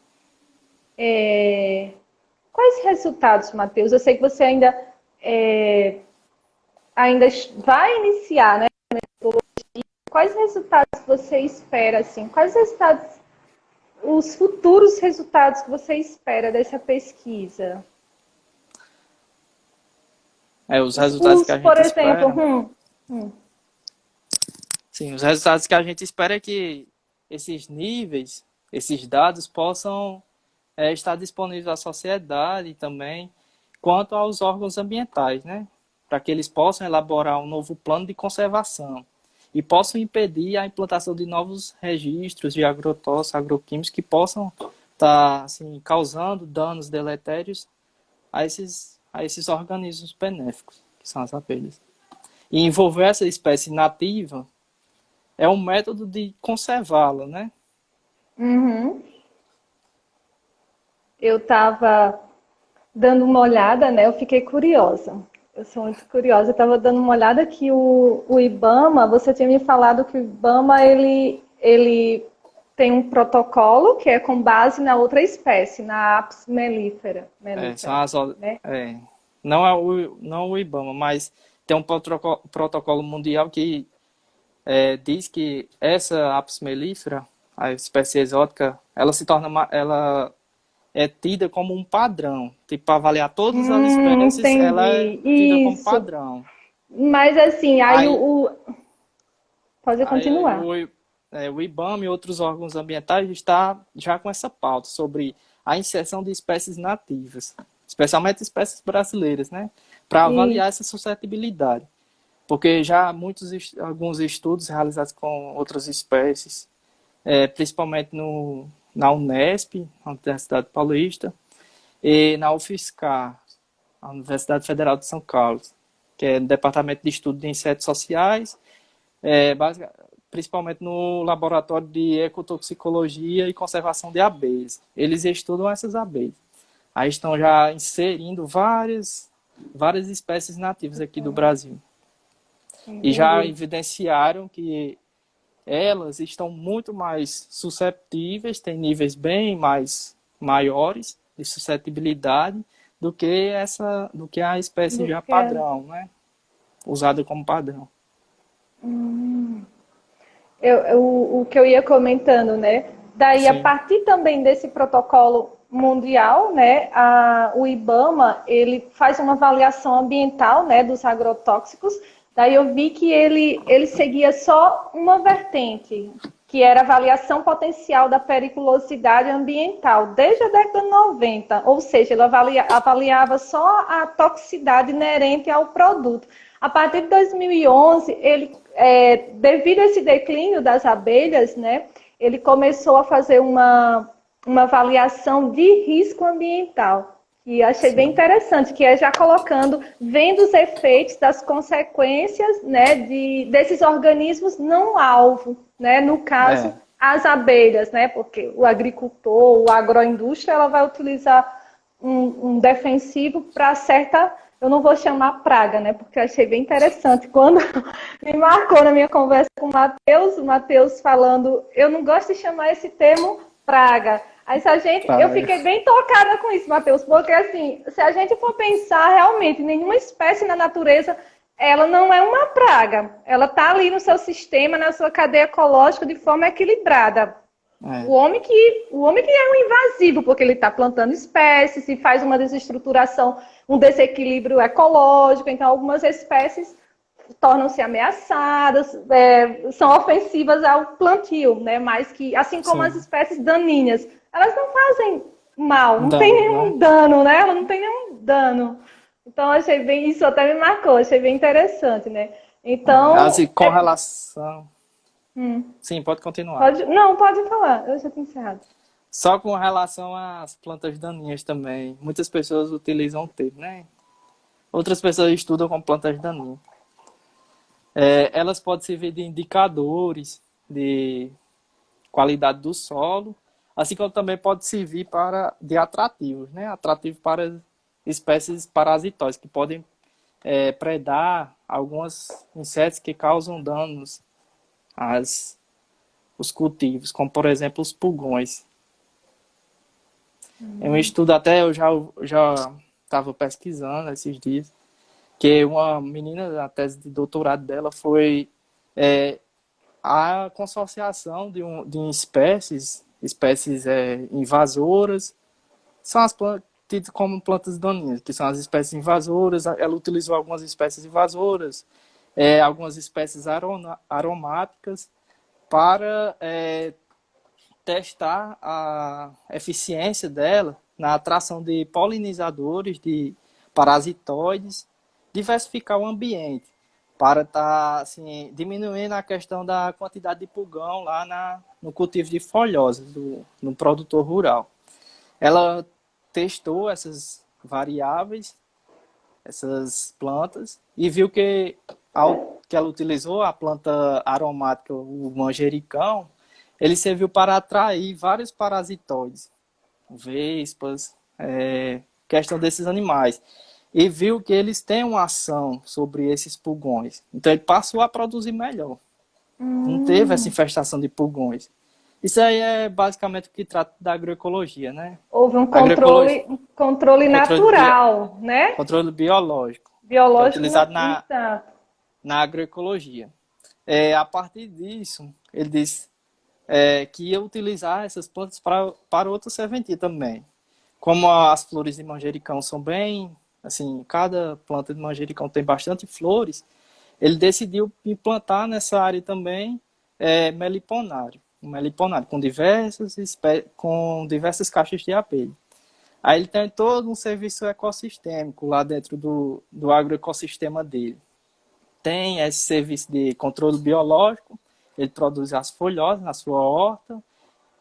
Quais resultados, Matheus? Eu sei que você ainda vai iniciar, né? Quais resultados você espera, assim? Quais resultados, os futuros resultados que você espera dessa pesquisa? Os resultados que a gente espera. Por exemplo, Sim, os resultados que a gente espera é que esses níveis, esses dados possam estar disponíveis à sociedade também, quanto aos órgãos ambientais, né? Para que eles possam elaborar um novo plano de conservação e possam impedir a implantação de novos registros de agrotóxicos, agroquímicos que possam estar assim, causando danos deletérios a esses organismos benéficos, que são as abelhas. E envolver essa espécie nativa é um método de conservá-la, né? Eu estava dando uma olhada, né? Eu fiquei curiosa. Eu sou muito curiosa. Eu estava dando uma olhada que o IBAMA, você tinha me falado que o IBAMA ele tem um protocolo que é com base na outra espécie, na Apis mellifera, São as, né? não é não o IBAMA, mas tem um protocolo mundial que diz que essa Apis mellifera, a espécie exótica, ela se torna ela é tida como um padrão. Tipo, para avaliar todas as espécies, ela é Entendi. tida como Isso. padrão. Mas assim, aí Aí, pode aí continuar. o IBAMA e outros órgãos ambientais está já com essa pauta sobre a inserção de espécies nativas, especialmente espécies brasileiras, né? Para avaliar essa suscetibilidade. Porque já há alguns estudos realizados com outras espécies, principalmente na Unesp, na Universidade Paulista, e na UFSCar, a Universidade Federal de São Carlos, que é no Departamento de Estudo de Insetos Sociais, principalmente no Laboratório de Ecotoxicologia e Conservação de Abelhas. Eles estudam essas abelhas. Aí estão já inserindo várias espécies nativas aqui do Brasil. E já evidenciaram que elas estão muito mais susceptíveis, têm níveis bem mais maiores de suscetibilidade do que a espécie já padrão, né? Usada como padrão. O que eu ia comentando, né? Daí, Sim. a partir também desse protocolo mundial, né, o IBAMA, ele faz uma avaliação ambiental, né, dos agrotóxicos. Daí eu vi que ele seguia só uma vertente, que era a avaliação potencial da periculosidade ambiental, desde a década de 90. Ou seja, ele avaliava só a toxicidade inerente ao produto. A partir de 2011, devido a esse declínio das abelhas, né, ele começou a fazer uma avaliação de risco ambiental. E achei bem interessante, que é já vendo os efeitos das consequências, né, desses organismos não alvo, né, no caso, as abelhas, né, porque o agricultor, a agroindústria, ela vai utilizar um defensivo para certa, eu não vou chamar praga, né, porque eu achei bem interessante, quando me marcou na minha conversa com o Matheus falando, eu não gosto de chamar esse termo praga. Aí eu fiquei bem tocada com isso, Matheus, porque assim, se a gente for pensar realmente, nenhuma espécie na natureza, ela não é uma praga. Ela está ali no seu sistema, na sua cadeia ecológica, de forma equilibrada. O homem que é um invasivo, porque ele está plantando espécies e faz uma desestruturação, um desequilíbrio ecológico, então algumas espécies tornam-se ameaçadas, são ofensivas ao plantio, né? Mas que, assim como as espécies daninhas, elas não fazem mal, não tem nenhum dano, né? Ela não tem nenhum dano. Então, achei bem, isso até me marcou, achei bem interessante, né? Então... Assim, com relação... Sim, pode continuar. Não, pode falar, eu já tinha encerrado. Só com relação às plantas daninhas também. Muitas pessoas utilizam o termo, né? Outras pessoas estudam com plantas daninhas. Elas podem servir de indicadores de qualidade do solo, assim como também pode servir de atrativos, né? Atrativos para espécies parasitóides, que podem predar alguns insetos que causam danos os cultivos, como por exemplo os pulgões. É um estudo até eu já estava pesquisando esses dias, que uma menina, a tese de doutorado dela foi a consorciação de espécies invasoras, são as plantas tidas como plantas daninhas, que são as espécies invasoras. Ela utilizou algumas espécies invasoras, algumas espécies aromáticas, para testar a eficiência dela na atração de polinizadores, de parasitoides, diversificar o ambiente, para estar assim, diminuindo a questão da quantidade de pulgão lá no cultivo de folhosas no produtor rural. Ela testou essas variáveis, essas plantas, e viu que ela utilizou a planta aromática, o manjericão, ele serviu para atrair vários parasitoides, vespas, questão desses animais. E viu que eles têm uma ação sobre esses pulgões. Então ele passou a produzir melhor. Não teve essa infestação de pulgões. Isso aí é basicamente o que trata da agroecologia, né? Houve Agroecologia, um controle controle, natural, né? controle biológico, que é Biológico, utilizado exato. na agroecologia. A partir disso, ele diz que ia utilizar essas plantas para outra serventia também. Como as flores de manjericão são bem, assim, cada planta de manjericão tem bastante flores, ele decidiu implantar nessa área também meliponário, um meliponário com diversas caixas de abelha. Aí ele tem todo um serviço ecossistêmico lá dentro do agroecossistema dele. Tem esse serviço de controle biológico, ele produz as folhosas na sua horta,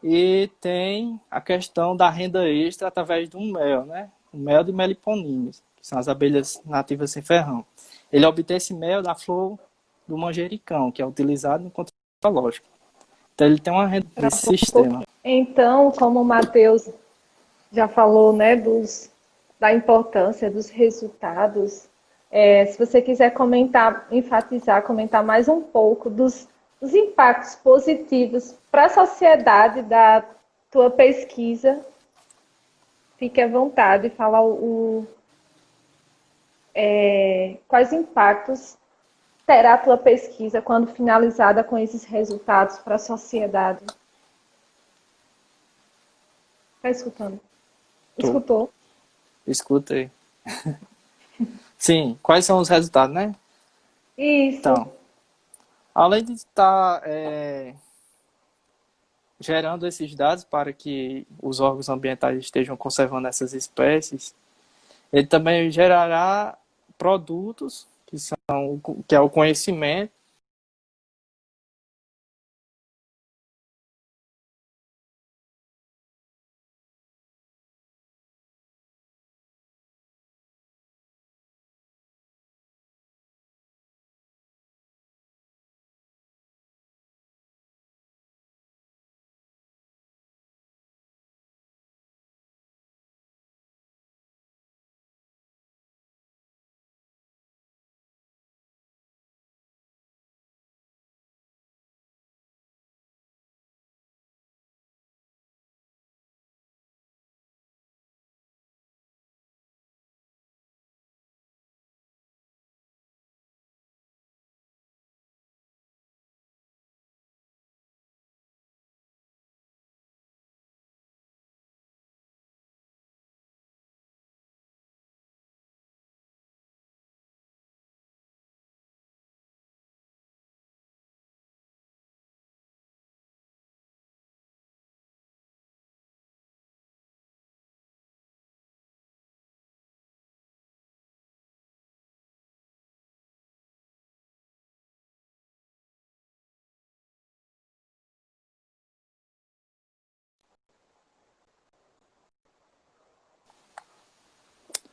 e tem a questão da renda extra através do mel, né? O mel de meliponíneos, que são as abelhas nativas sem ferrão. Ele obtém esse mel da flor do manjericão, que é utilizado no controle biológico. Então ele tem uma renda desse sistema. Então, como o Matheus já falou, né, da importância dos resultados, se você quiser comentar, enfatizar, comentar mais um pouco dos impactos positivos para a sociedade da tua pesquisa, fique à vontade e fala quais impactos terá a tua pesquisa quando finalizada com esses resultados para a sociedade. Está escutando? Tô. Escutou? Escuta aí. Sim, quais são os resultados, né? Isso. Então, além de estar gerando esses dados para que os órgãos ambientais estejam conservando essas espécies, ele também gerará produtos que é o conhecimento.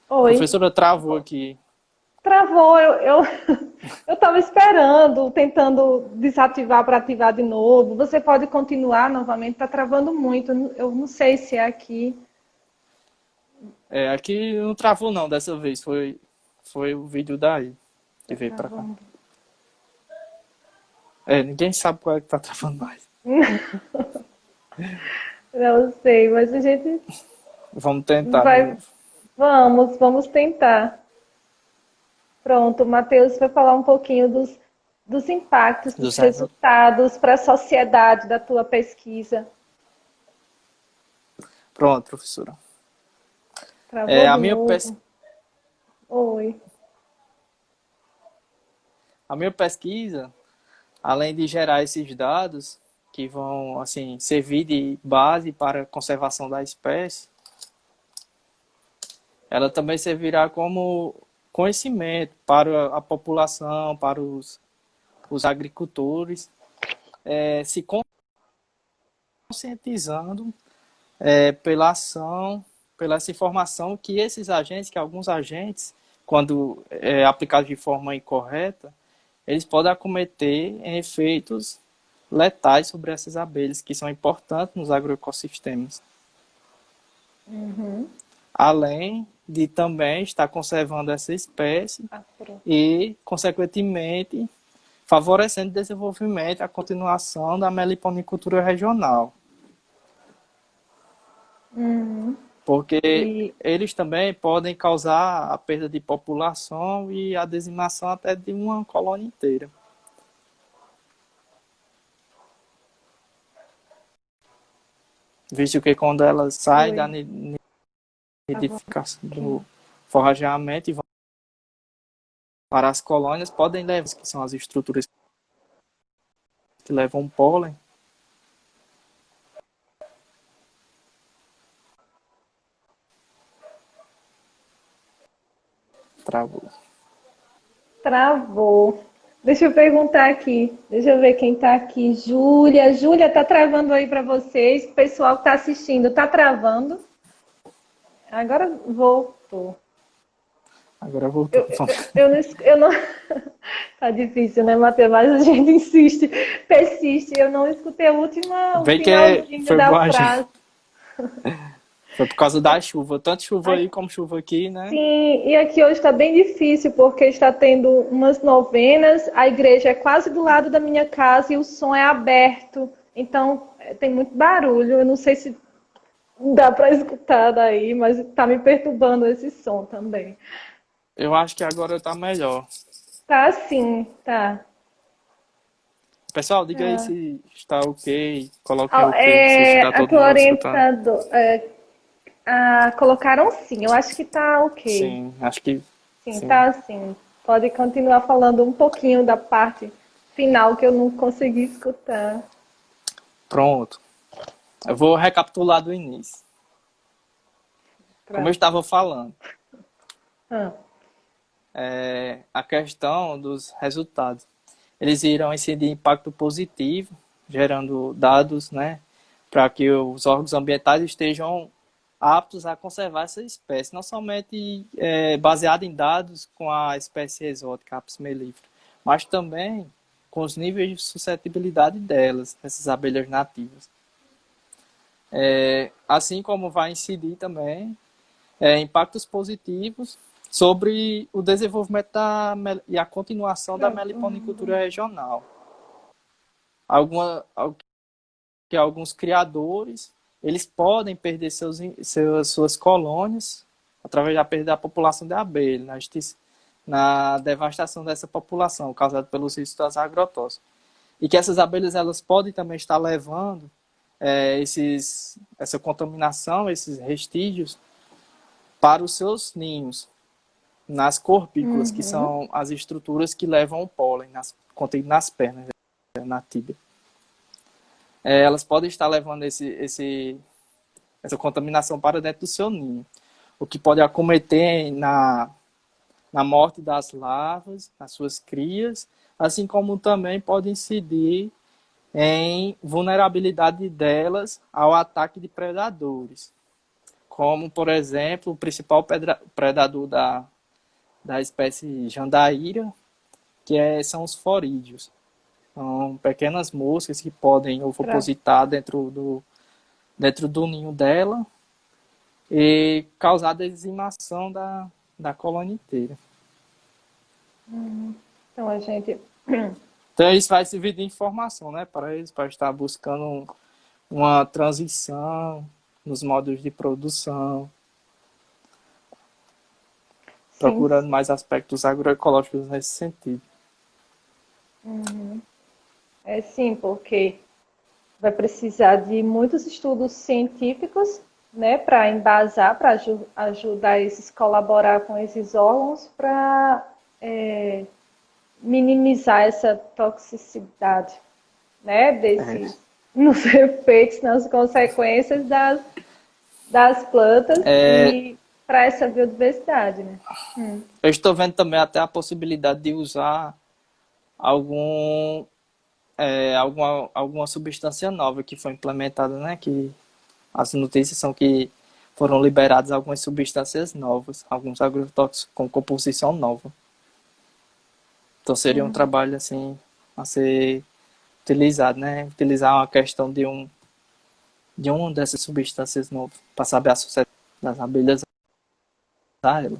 A Oi. professora travou aqui. Travou, eu estava esperando, tentando desativar para ativar de novo. Você pode continuar novamente, está travando muito. Eu não sei se é aqui. Aqui não travou não dessa vez, foi o vídeo daí que Tá veio pra cá. travando. Ninguém sabe qual é que tá travando mais. Não sei, mas a gente Vamos tentar de vai. novo. Vamos tentar. Pronto, o Matheus vai falar um pouquinho dos impactos, dos José, resultados para a sociedade da tua pesquisa. pronto, professora. Travou A de minha, novo. Oi. a minha pesquisa, além de gerar esses dados que vão assim servir de base para a conservação da espécie, ela também servirá como conhecimento para a população, para os agricultores, se conscientizando pela ação, pela essa informação que esses agentes, que alguns agentes, quando aplicados de forma incorreta, eles podem acometer efeitos letais sobre essas abelhas, que são importantes nos agroecossistemas. Uhum. Além de também estar conservando essa espécie Ah, pronto. e, consequentemente, favorecendo o desenvolvimento e a continuação da meliponicultura regional. Porque eles também podem causar a perda de população e a dizimação até de uma colônia inteira. Visto que quando elas saem da nidificação, do forrageamento e vão para as colônias, podem levar, que são as estruturas que levam pólen. Travou. Deixa eu perguntar aqui. Deixa eu ver quem está aqui. Júlia. Júlia, tá travando aí para vocês? O pessoal que está assistindo, tá travando? Agora voltou. Agora voltou. Eu não... Tá difícil, né, Matheus? Mas a gente insiste, persiste. Eu não escutei o finalzinho da frase. Foi por causa da chuva. Tanto chuva aí como chuva aqui, né? Sim, e aqui hoje está bem difícil, porque está tendo umas novenas, a igreja é quase do lado da minha casa e o som é aberto. Então, tem muito barulho. Eu não sei se dá para escutar daí, mas está me perturbando esse som também. Eu acho que agora está melhor. Tá sim, tá. Pessoal, diga aí se está ok. Coloquem ok, se está todo mundo escutando. Colocaram sim, eu acho que tá ok. Sim, acho que sim. Tá sim. Pode continuar falando um pouquinho da parte final que eu não consegui escutar. Pronto. Eu vou recapitular do início. Como eu estava falando. A questão dos resultados. Eles irão incidir impacto positivo, gerando dados, né, para que os órgãos ambientais estejam aptos a conservar essa espécie, não somente baseado em dados com a espécie exótica, Apis mellifera, mas também com os níveis de suscetibilidade delas, essas abelhas nativas. Assim como vai incidir também impactos positivos sobre o desenvolvimento e a continuação da meliponicultura regional. Alguns criadores eles podem perder suas colônias através da perda da população de abelha, na devastação dessa população causada pelos riscos das agrotóxicos. E que essas abelhas elas podem também estar levando essa contaminação, esses vestígios, para os seus ninhos, nas corpículas, que são as estruturas que levam o pólen contido nas pernas, na tíbia. Elas podem estar levando essa contaminação para dentro do seu ninho, o que pode acometer na morte das larvas, nas suas crias, assim como também pode incidir em vulnerabilidade delas ao ataque de predadores, como, por exemplo, o principal predador da espécie jandaíra, são os forídeos. São pequenas moscas que podem ovopositar dentro do ninho dela e causar a dizimação da colônia inteira. Então, a gente... Então, isso vai servir de informação, né, para eles, para estar buscando uma transição nos modos de produção, procurando mais aspectos agroecológicos nesse sentido. Sim, porque vai precisar de muitos estudos científicos, né, para embasar, para ajudar colaborar com esses órgãos para minimizar essa toxicidade, né, nos efeitos, nas consequências das plantas e para essa biodiversidade, né? Eu estou vendo também até a possibilidade de usar alguma substância nova que foi implementada, né? Que as notícias são que foram liberadas algumas substâncias novas, alguns agrotóxicos com composição nova. Então seria um trabalho assim a ser utilizado, né? Utilizar uma questão de uma dessas substâncias novas para saber a sucesso das abelhas a ela.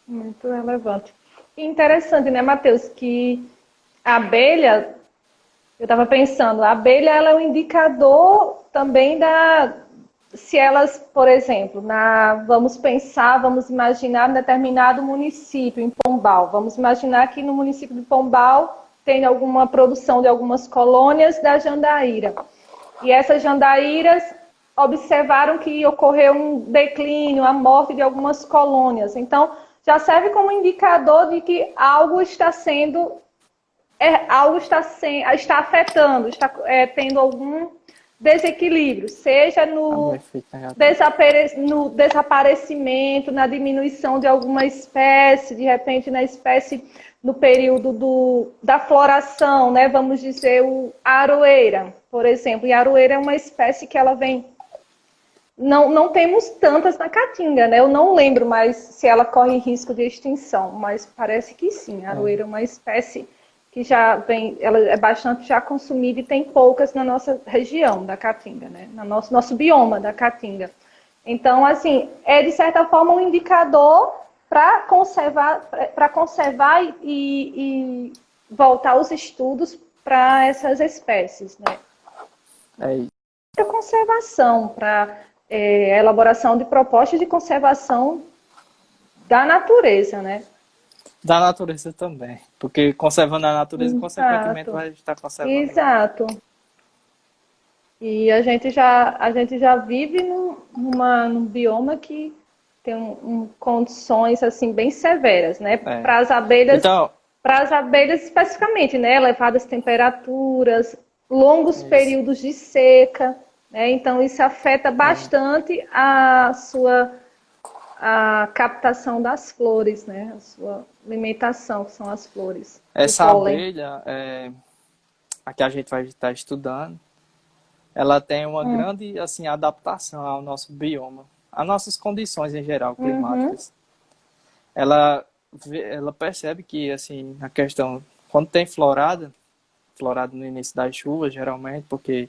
Muito relevante. Interessante, né, Matheus, que a abelha, eu estava pensando, a abelha ela é um indicador também se elas, por exemplo, vamos imaginar um determinado município, em Pombal, vamos imaginar que no município de Pombal tem alguma produção de algumas colônias da jandaíra. E essas jandaíras observaram que ocorreu um declínio, a morte de algumas colônias. Então, já serve como indicador de que algo está está afetando, está tendo algum desequilíbrio, seja no desaparecimento, na diminuição de alguma espécie, de repente na espécie no período da floração, né? Vamos dizer a aroeira, por exemplo. E a aroeira é uma espécie que ela vem... Não temos tantas na Caatinga, né? Eu não lembro mais se ela corre risco de extinção, mas parece que sim. A aroeira é uma espécie que ela é bastante já consumida e tem poucas na nossa região da Caatinga, né? No nosso bioma da Caatinga. Então, assim, é de certa forma um indicador para conservar e voltar os estudos para essas espécies, né? Para conservação, para elaboração de propostas de conservação da natureza, né? Da natureza também, porque conservando a natureza, Exato. consequentemente, vai estar conservando. Exato. E a gente já vive num bioma que tem condições assim bem severas, né? Para as abelhas, então, especificamente, né? Elevadas temperaturas, longos períodos de seca, né? Então isso afeta bastante a captação das flores, né? A sua alimentação, que são as flores. Essa abelha, a que a gente vai estar estudando, ela tem uma grande assim, adaptação ao nosso bioma, às nossas condições em geral, climáticas. Ela percebe que, assim, a questão, quando tem florada no início das chuvas, geralmente, porque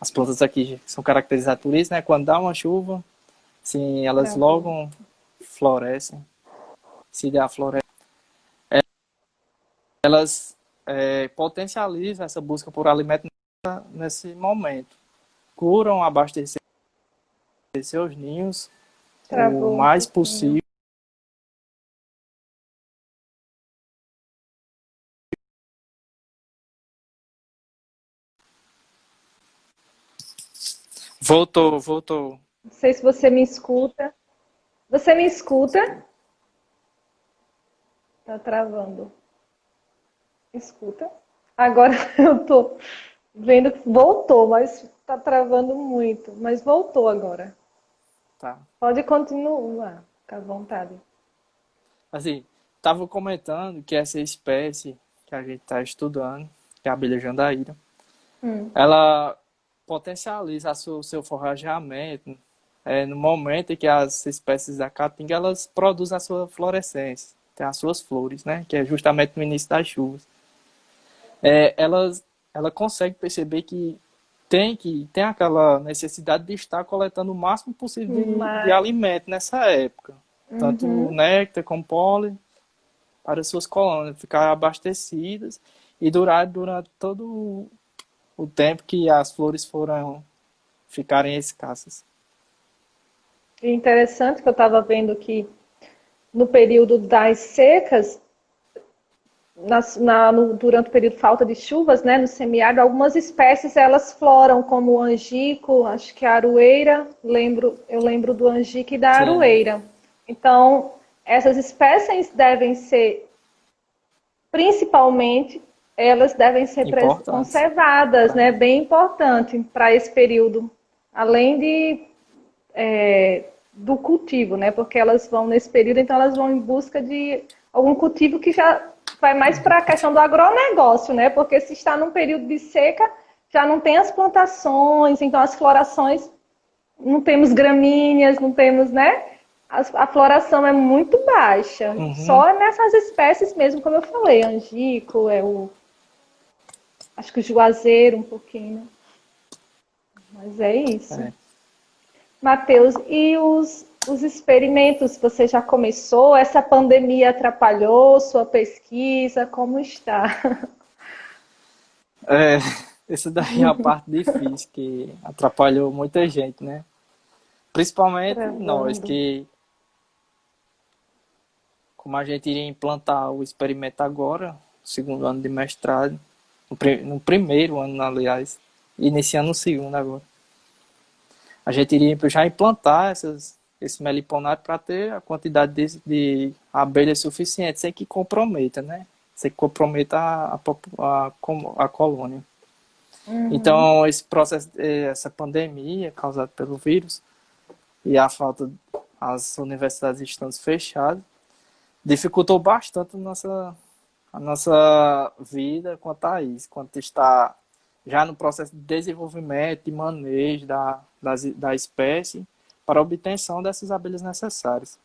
as plantas aqui são caracterizadas por isso, né? Quando dá uma chuva, sim, elas logo florescem. Se der a floresta, elas potencializam essa busca por alimento nesse momento. Curam abastecer seus ninhos o mais possível. Voltou. Não sei se você me escuta. Você me escuta? Tá travando. Escuta. Agora eu tô vendo que voltou, mas tá travando muito. Mas voltou agora. Tá. Pode continuar, fica à vontade. Assim, estava comentando que essa espécie que a gente está estudando, que é a abelha jandaíra, ela potencializa o seu forrageamento no momento em que as espécies da caatinga elas produzem a sua florescência, tem as suas flores, né, que é justamente no início das chuvas. Ela consegue perceber que tem aquela necessidade de estar coletando o máximo possível de alimento nessa época. Tanto néctar como pólen, para suas colônias ficarem abastecidas e durar durante todo o tempo que as flores ficarem escassas. E interessante que eu estava vendo que no período das secas, durante o período de falta de chuvas, né, no semiárido, algumas espécies elas floram, como o angico, acho que a aroeira, eu lembro do angico e da aroeira. Então, essas espécies devem ser, principalmente, elas devem ser conservadas, né, bem importante para esse período, além do cultivo, né, porque elas vão nesse período, então elas vão em busca de algum cultivo que já vai mais para a questão do agronegócio, né? Porque se está num período de seca, já não tem as plantações, então as florações, não temos gramíneas, não temos, né? A floração é muito baixa. Só nessas espécies mesmo, como eu falei, angico, acho que o juazeiro um pouquinho. Mas é isso. Matheus, e os experimentos, você já começou? Essa pandemia atrapalhou sua pesquisa? Como está? É, essa daí é a parte difícil, que atrapalhou muita gente, né? Principalmente nós, Travando. que como a gente iria implantar o experimento agora, segundo ano de mestrado, no primeiro ano, aliás, iniciando o segundo agora. A gente iria já implantar esse meliponato para ter a quantidade de abelhas suficiente, sem que comprometa, né? Sem que comprometa a colônia. Uhum. Então, esse processo, essa pandemia causada pelo vírus e a falta, as universidades estando fechadas, dificultou bastante a nossa vida quanto a isso, quanto está já no processo de desenvolvimento e manejo da espécie para a obtenção dessas abelhas necessárias.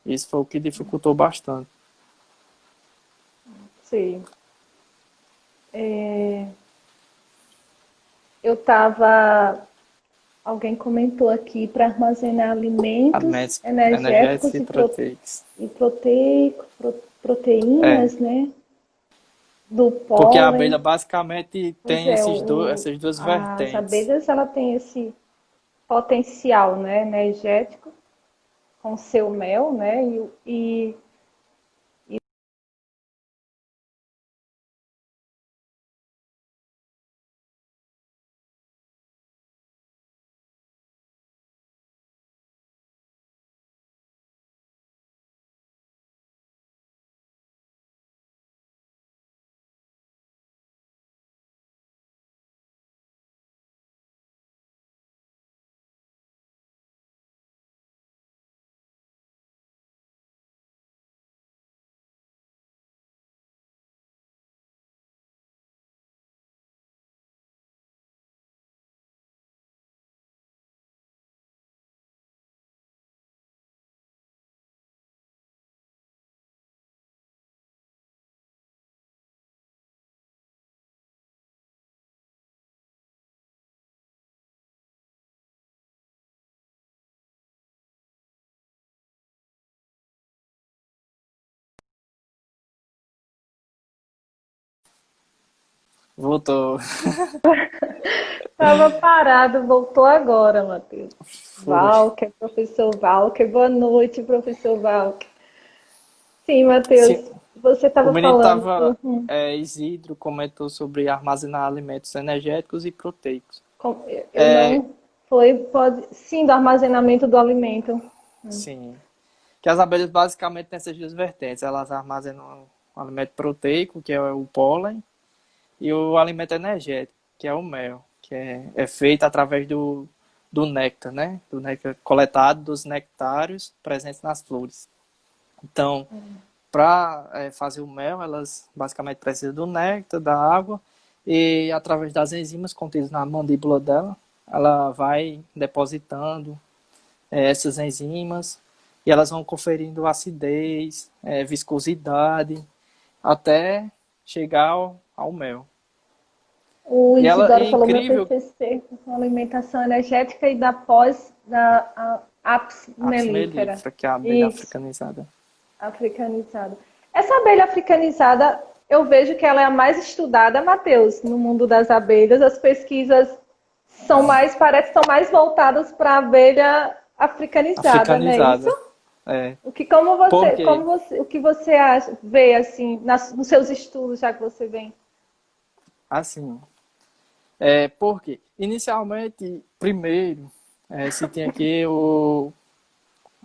Isso foi o que dificultou bastante. Sim. Eu estava. Alguém comentou aqui para armazenar alimentos Alimentos energéticos energéticos e proteicos. e proteínas, né? Do Porque a pólen. abelha basicamente Pois tem é, essas duas as vertentes. abelhas ela tem esse potencial, né, energético com seu mel, né? Voltou. Estava parado, voltou agora, Matheus. Foi. Valker, professor Valker, boa noite, professor Valker. Sim, Matheus, Sim, você o estava menino falando. estava. Isidro comentou sobre armazenar alimentos energéticos e proteicos. Eu não. Pode. Sim, do armazenamento do alimento. Sim. Que as abelhas basicamente têm essas duas vertentes. Elas armazenam o alimento proteico, que é o pólen, e o alimento energético, que é o mel, que é feito através do néctar, né? Do néctar coletado dos nectários presentes nas flores. Então, para fazer o mel, elas basicamente precisam do néctar, da água, e através das enzimas contidas na mandíbula dela, ela vai depositando essas enzimas e elas vão conferindo acidez, viscosidade, até chegar ao mel. O E ela Isidoro é falou meu incrível, TCC, alimentação energética e da pós da apis Apis mellifera. mellifera, que é a abelha Isso, africanizada. africanizada. Essa abelha africanizada, eu vejo que ela é a mais estudada, Matheus, no mundo das abelhas. As pesquisas parece que são mais voltadas para a abelha africanizada, não é isso? Africanizada. É. Porque, O que você acha, vê assim, nos seus estudos, já que você vem? assim, porque inicialmente, primeiro, se tem aqui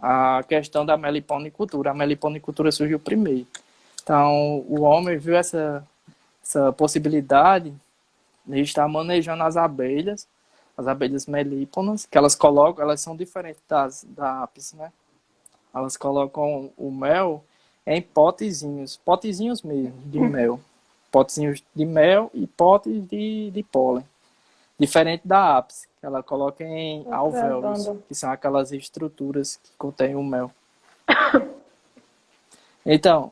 a questão da meliponicultura. A meliponicultura surgiu primeiro. Então, o homem viu essa possibilidade de estar manejando as abelhas melíponas, que elas são diferentes da apis, né? Elas colocam o mel em potezinhos mesmo, de mel. Potezinhos de mel e potes de pólen. Diferente da apis, que ela coloca em Estou alvéolos, travando. que são aquelas estruturas que contêm o mel. Então,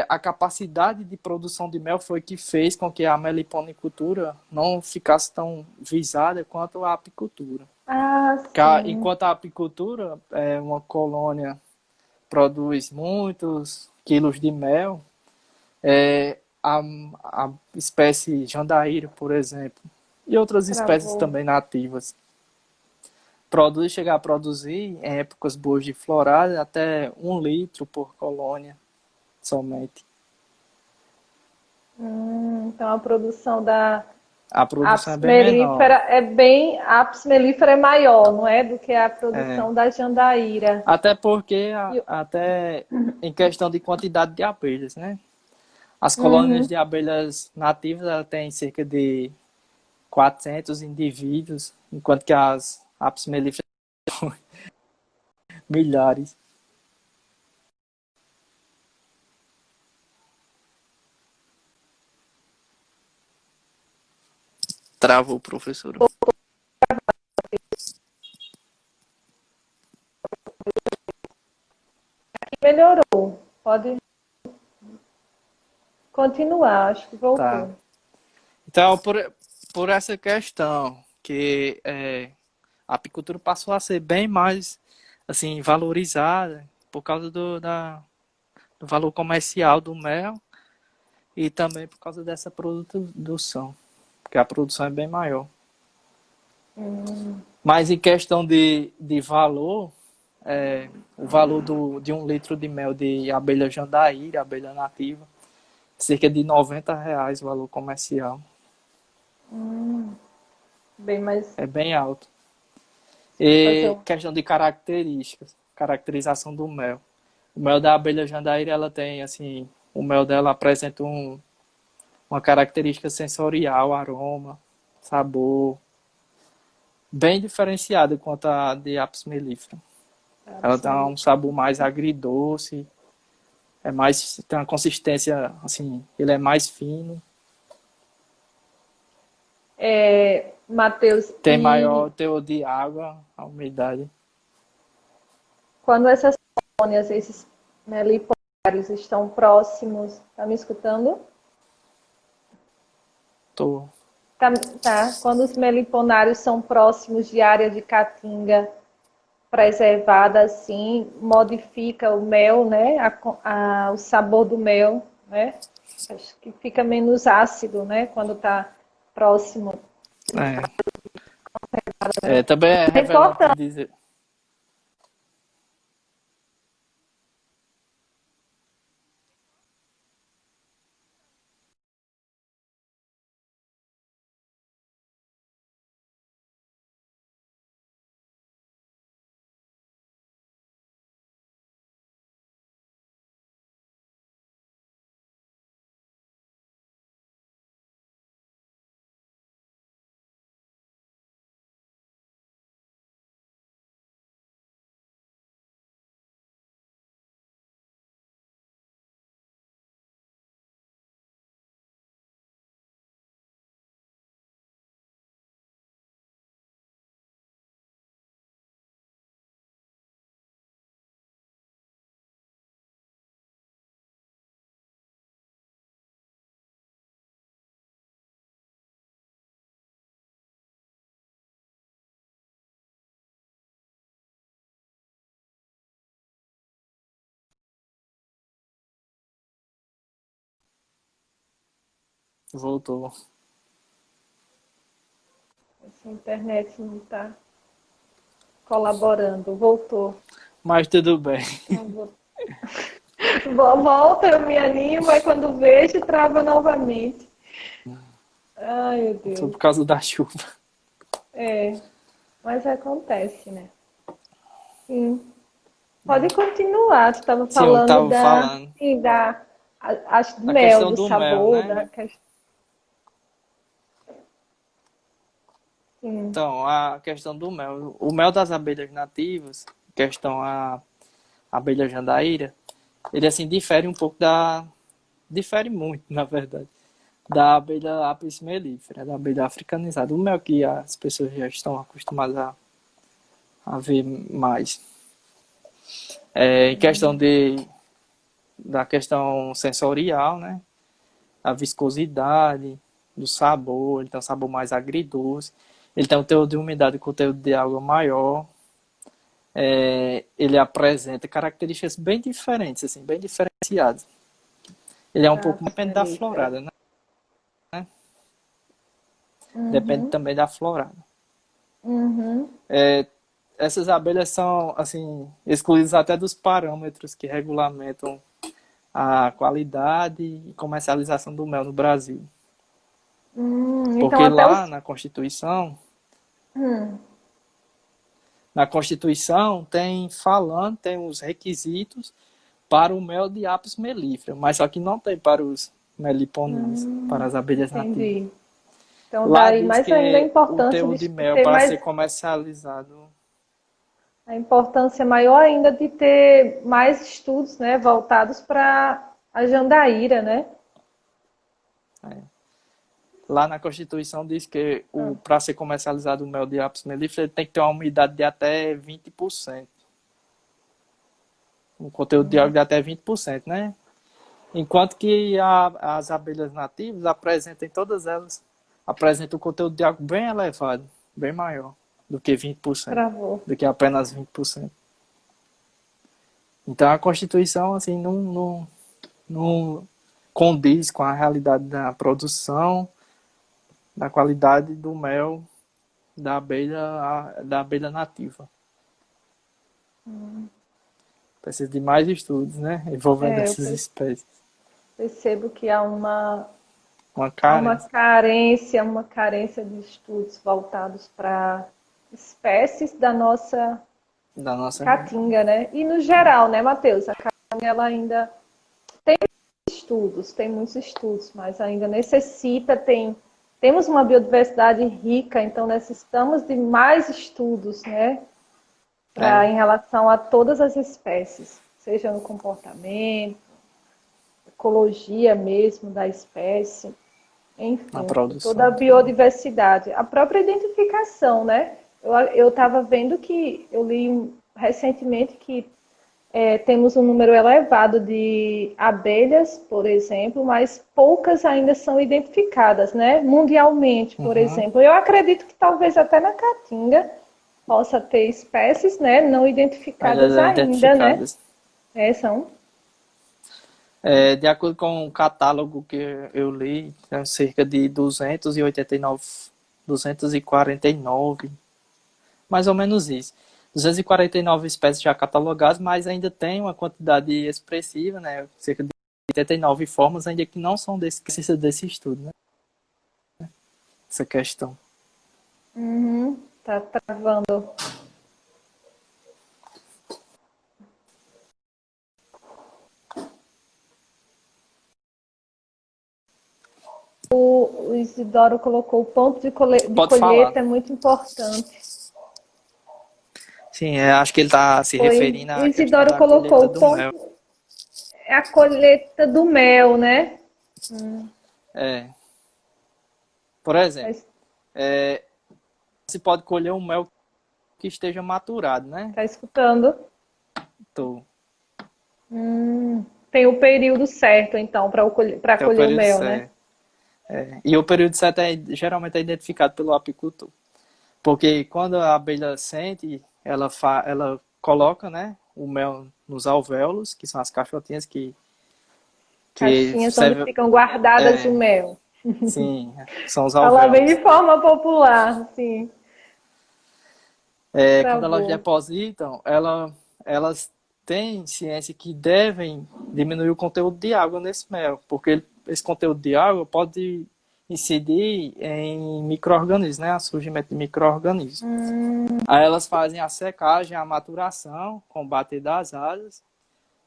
a capacidade de produção de mel foi que fez com que a meliponicultura não ficasse tão visada quanto a apicultura. Ah, sim. Enquanto a apicultura é uma colônia produz muitos quilos de mel, a espécie jandaíra, por exemplo, e outras espécies Travou. também nativas, chega a produzir, em épocas boas de florada, até 1 litro por colônia somente. Então a produção da A produção é Apis bem menor. mellifera a Apis mellifera é maior, não é, do que a É. produção da jandaíra. Até porque, E- até em questão de quantidade de abelhas, né? As colônias Uhum. de abelhas nativas ela tem cerca de 400 indivíduos, enquanto que as Apis mellifera milhares. Travou, professora. Melhorou. Pode continuar, acho que Tá. voltou. Então, por essa questão, que a apicultura passou a ser bem mais assim, valorizada por causa do valor comercial do mel e também por causa dessa produção, porque a produção é bem maior. Mas em questão de valor, o valor de 1 litro de mel de abelha jandaíra, abelha nativa, cerca de R$ 90 o valor comercial. Bem mais É bem alto. fazer E um. questão de características, caracterização do mel. O mel da abelha jandaíra, ela tem, assim, o mel dela apresenta uma característica sensorial, aroma, sabor, bem diferenciada quanto a de Apis mellifera. Ela tem um sabor mais agridoce, tem uma consistência, assim, ele é mais fino, Matheus, tem e maior teor de água, a umidade. quando essas colônias, esses meliponários estão próximos, tá me escutando? Tô. Tá, tá. Quando os meliponários são próximos de área de caatinga preservada, assim, modifica o mel, né? O sabor do mel, né? Acho que fica menos ácido, né? Quando está próximo. Também é É relevante importante. dizer. Voltou. Essa internet não está colaborando. Voltou. Mas tudo bem. Volta, eu me animo, aí quando vejo, trava novamente. Ai, meu Foi Deus. por causa da chuva. Mas acontece, né? Sim. Pode continuar. Tu estava Sim, eu falando estava falando sim, acho do da mel, questão do do mel, sabor, né? sim. Então, a questão do mel. O mel das abelhas nativas, questão a abelha jandaíra, ele assim difere um pouco difere muito, na verdade, da abelha Apis mellifera, da abelha africanizada. O mel que as pessoas já estão acostumadas a ver mais. Em questão da questão sensorial, né? A viscosidade, do sabor, ele tem um sabor mais agridoce, ele tem um teor de umidade com teor de água maior, ele apresenta características bem diferentes, assim, bem diferenciadas. Ele é um pouco, depende da florada, né? Depende também da florada. Essas abelhas são, assim, excluídas até dos parâmetros que regulamentam a qualidade e comercialização do mel no Brasil. Então Porque até lá os... na Constituição tem os requisitos para o mel de Apis mellifera, mas só que não tem para os meliponins, para as abelhas nativas. Entendi. Então Lá daí diz mais ainda a que o importância teor de de mel ter para mais... ser comercializado, A importância maior ainda de ter mais estudos, né, voltados para a jandaíra, né? lá na Constituição diz que para ser comercializado o mel de Apis mellifera ele tem que ter uma umidade de até 20%. Um conteúdo de água de até 20%, né? Enquanto que as abelhas nativas todas elas apresentam um conteúdo de água bem elevado, bem maior do que 20%, Travou. do que apenas 20%. Então a Constituição assim não condiz com a realidade da produção, da qualidade do mel da abelha nativa. Precisa de mais estudos, né? Envolvendo essas espécies. Percebo que há uma carência. uma carência de estudos voltados para espécies da nossa caatinga, né? E no geral, né, Matheus? A caatinga ela ainda tem muitos estudos, mas ainda temos uma biodiversidade rica, então necessitamos de mais estudos, né? Em relação a todas as espécies, seja no comportamento, ecologia mesmo da espécie, enfim, toda a biodiversidade, a própria identificação, né? Eu estava vendo eu li recentemente que temos um número elevado de abelhas, por exemplo, mas poucas ainda são identificadas, né? Mundialmente, por exemplo. Eu acredito que talvez até na Caatinga possa ter espécies, né, não identificadas ainda, né? São. De acordo com o catálogo que eu li, tem cerca de 249, mais ou menos isso. 249 espécies já catalogadas, mas ainda tem uma quantidade expressiva, né? Cerca de 89 formas ainda que não são desse estudo, né? Essa questão. Tá travando. O Isidoro colocou o ponto de colheita é muito importante. Sim, acho que ele está se referindo à questão da colocou colheita do mel. É a colheita do mel, né? Por exemplo, se pode colher um mel que esteja maturado, né? Tá escutando? Tô. Tem o período certo, então, para colher o mel, né? E o período certo geralmente é identificado pelo apicultor. Porque quando a abelha sente, ela coloca, né, o mel nos alvéolos, que são as caixotinhas caixinhas onde ficam guardadas o mel. Sim, são os alvéolos. Fala bem de forma popular, sim. Quando elas depositam, elas têm ciência que devem diminuir o conteúdo de água nesse mel, porque esse conteúdo de água pode incidir em micro-organismos, né? Surgimento de micro-organismos. Aí elas fazem a secagem, a maturação, com o bater das asas,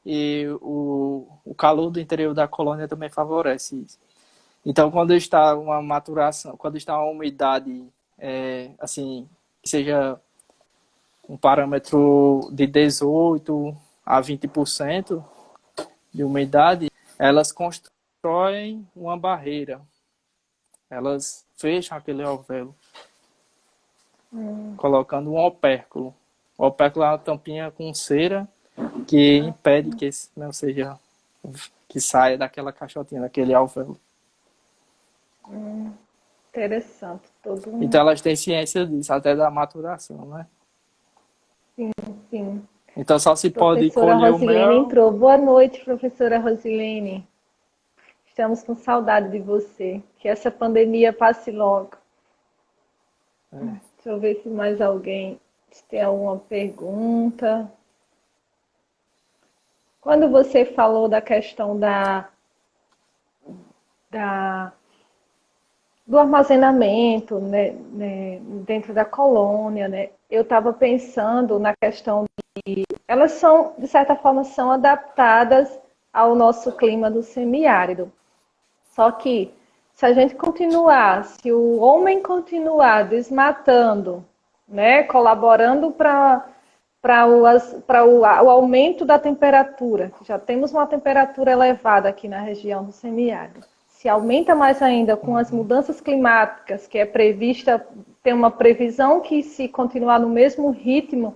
e o calor do interior da colônia também favorece isso. Então, quando está uma maturação, quando está uma umidade, assim, que seja um parâmetro de 18 a 20% de umidade, elas constroem uma barreira. Elas fecham aquele alvéolo, colocando um opérculo. O opérculo é uma tampinha com cera que impede que esse mel seja que sai daquela caixotinha, daquele alvéolo. Interessante. Todo Então um... elas têm ciência disso, até da maturação, né? Sim, sim. Então só se pode Professora colher o Rosilene mel. entrou. Boa noite, professora Rosilene. Estamos com saudade de você. Que essa pandemia passe logo. Deixa eu ver se mais alguém tem alguma pergunta. Quando você falou da questão da, do armazenamento, né, dentro da colônia, né, eu estava pensando na questão de... Elas são, de certa forma, são adaptadas ao nosso clima do semiárido. Só que, se a gente continuar, se o homem continuar desmatando, né, colaborando para o aumento da temperatura, já temos uma temperatura elevada aqui na região do semiárido. Se aumenta mais ainda com as mudanças climáticas, que é prevista, tem uma previsão que se continuar no mesmo ritmo,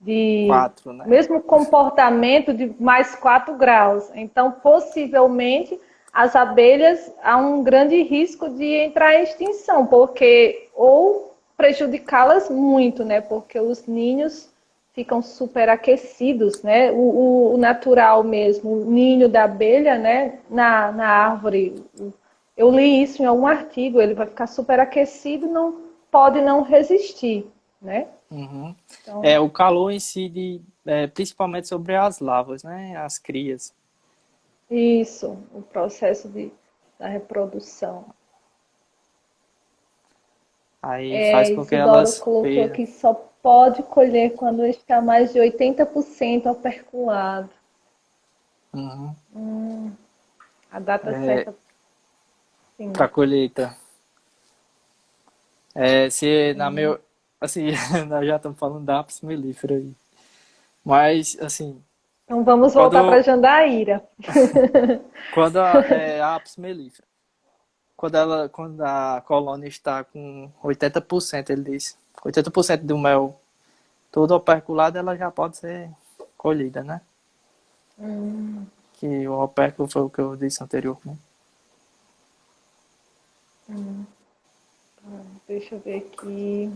de 4, né? mesmo comportamento de mais 4 graus. Então, possivelmente, as abelhas há um grande risco de entrar em extinção, porque ou prejudicá-las muito, né? Porque os ninhos ficam superaquecidos, né? O natural mesmo, o ninho da abelha, né? Na árvore. Eu li isso em algum artigo, ele vai ficar superaquecido, não pode não resistir, né? Uhum. Então, O calor incide principalmente sobre as larvas, né? As crias. isso, o processo da reprodução. Aí faz com que Isidoro elas colocou percam. que só pode colher quando está mais de 80% operculado. Uhum. A data certa, sim. Para colheita. Se na meu. Assim, nós já estamos falando da apis mellifera aí. Mas, assim, Então vamos voltar para quando, Jandaíra. quando a apis mellifera, quando a colônia está com 80%, ele diz, 80% do mel todo operculado, ela já pode ser colhida, né? Que o opérculo foi o que eu disse anteriormente. Deixa eu ver aqui.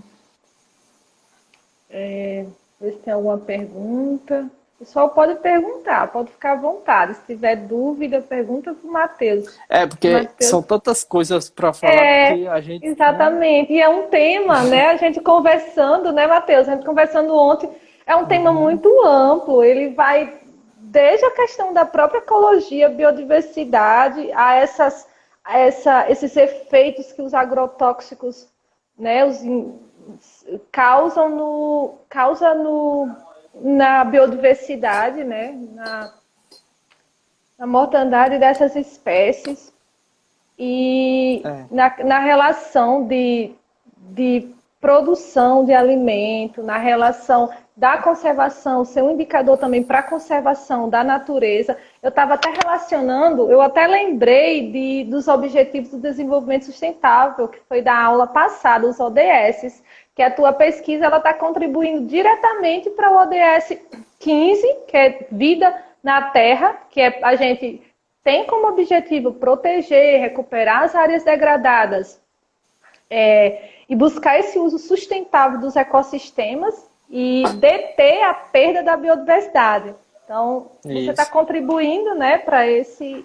Ver se tem alguma pergunta. O pessoal pode perguntar, pode ficar à vontade. Se tiver dúvida, pergunta para o Matheus. Porque Matheus. são tantas coisas para falar, porque a gente, né? Exatamente. E é um tema, né? A gente conversando, né, Matheus? A gente conversando ontem, é um tema Uhum. muito amplo. Ele vai desde a questão da própria ecologia, biodiversidade, esses efeitos que os agrotóxicos, né, na biodiversidade, né, na mortandade dessas espécies e É, na relação de produção de alimento, na relação da conservação, ser um indicador também para a conservação da natureza. Eu estava até relacionando, eu até lembrei dos Objetivos do Desenvolvimento Sustentável, que foi da aula passada, os ODS, que a tua pesquisa ela está contribuindo diretamente para o ODS 15, que é Vida na Terra, que é a gente tem como objetivo proteger, recuperar as áreas degradadas e buscar esse uso sustentável dos ecossistemas e deter a perda da biodiversidade. Então, você está isso. contribuindo, né, para esse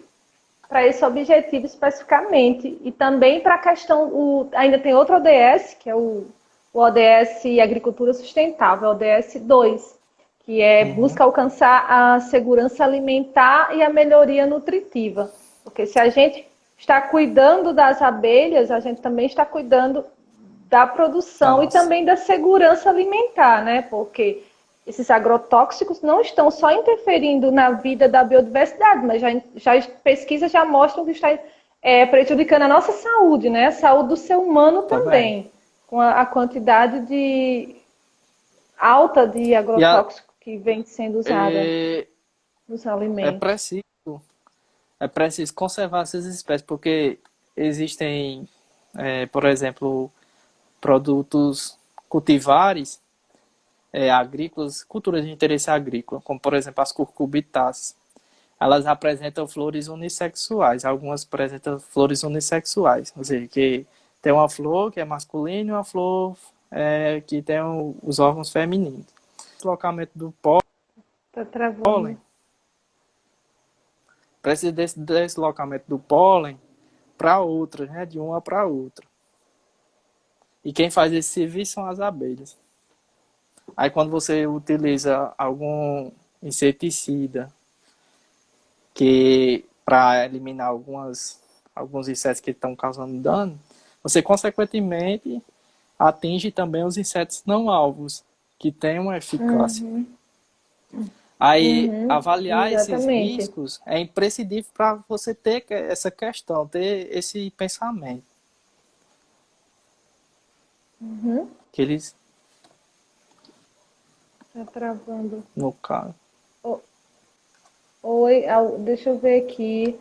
objetivo especificamente. E também para a questão, ainda tem outro ODS, que é o ODS Agricultura Sustentável, o ODS 2, que é Uhum. busca alcançar a segurança alimentar e a melhoria nutritiva. Porque se a gente está cuidando das abelhas, a gente também está cuidando da Da produção e nossa. também da segurança alimentar, né? Porque esses agrotóxicos não estão só interferindo na vida da biodiversidade, mas já pesquisas já mostram que está prejudicando a nossa saúde, né? A saúde do ser humano Também. também, com a quantidade alta de E agrotóxico que vem sendo usada é, nos é alimentos. preciso, é preciso conservar essas espécies, porque existem, por exemplo, produtos cultivares agrícolas, culturas de interesse agrícola, como por exemplo as curcubitáceas. elas apresentam flores unissexuais. Algumas apresentam flores unissexuais, ou seja, que tem uma flor que é masculina e uma flor que tem os órgãos femininos. O deslocamento do Tá travando. pólen, precisa desse deslocamento do pólen para outra, né? De uma para outra. E quem faz esse serviço são as abelhas. Aí quando você utiliza algum inseticida que para eliminar alguns insetos que estão causando dano, você consequentemente atinge também os insetos não alvos, que têm uma eficácia. Aí, avaliar esses Exatamente. riscos é imprescindível para você ter essa questão, ter esse pensamento. Que eles, Tá travando. no caso. Oi, deixa eu ver aqui.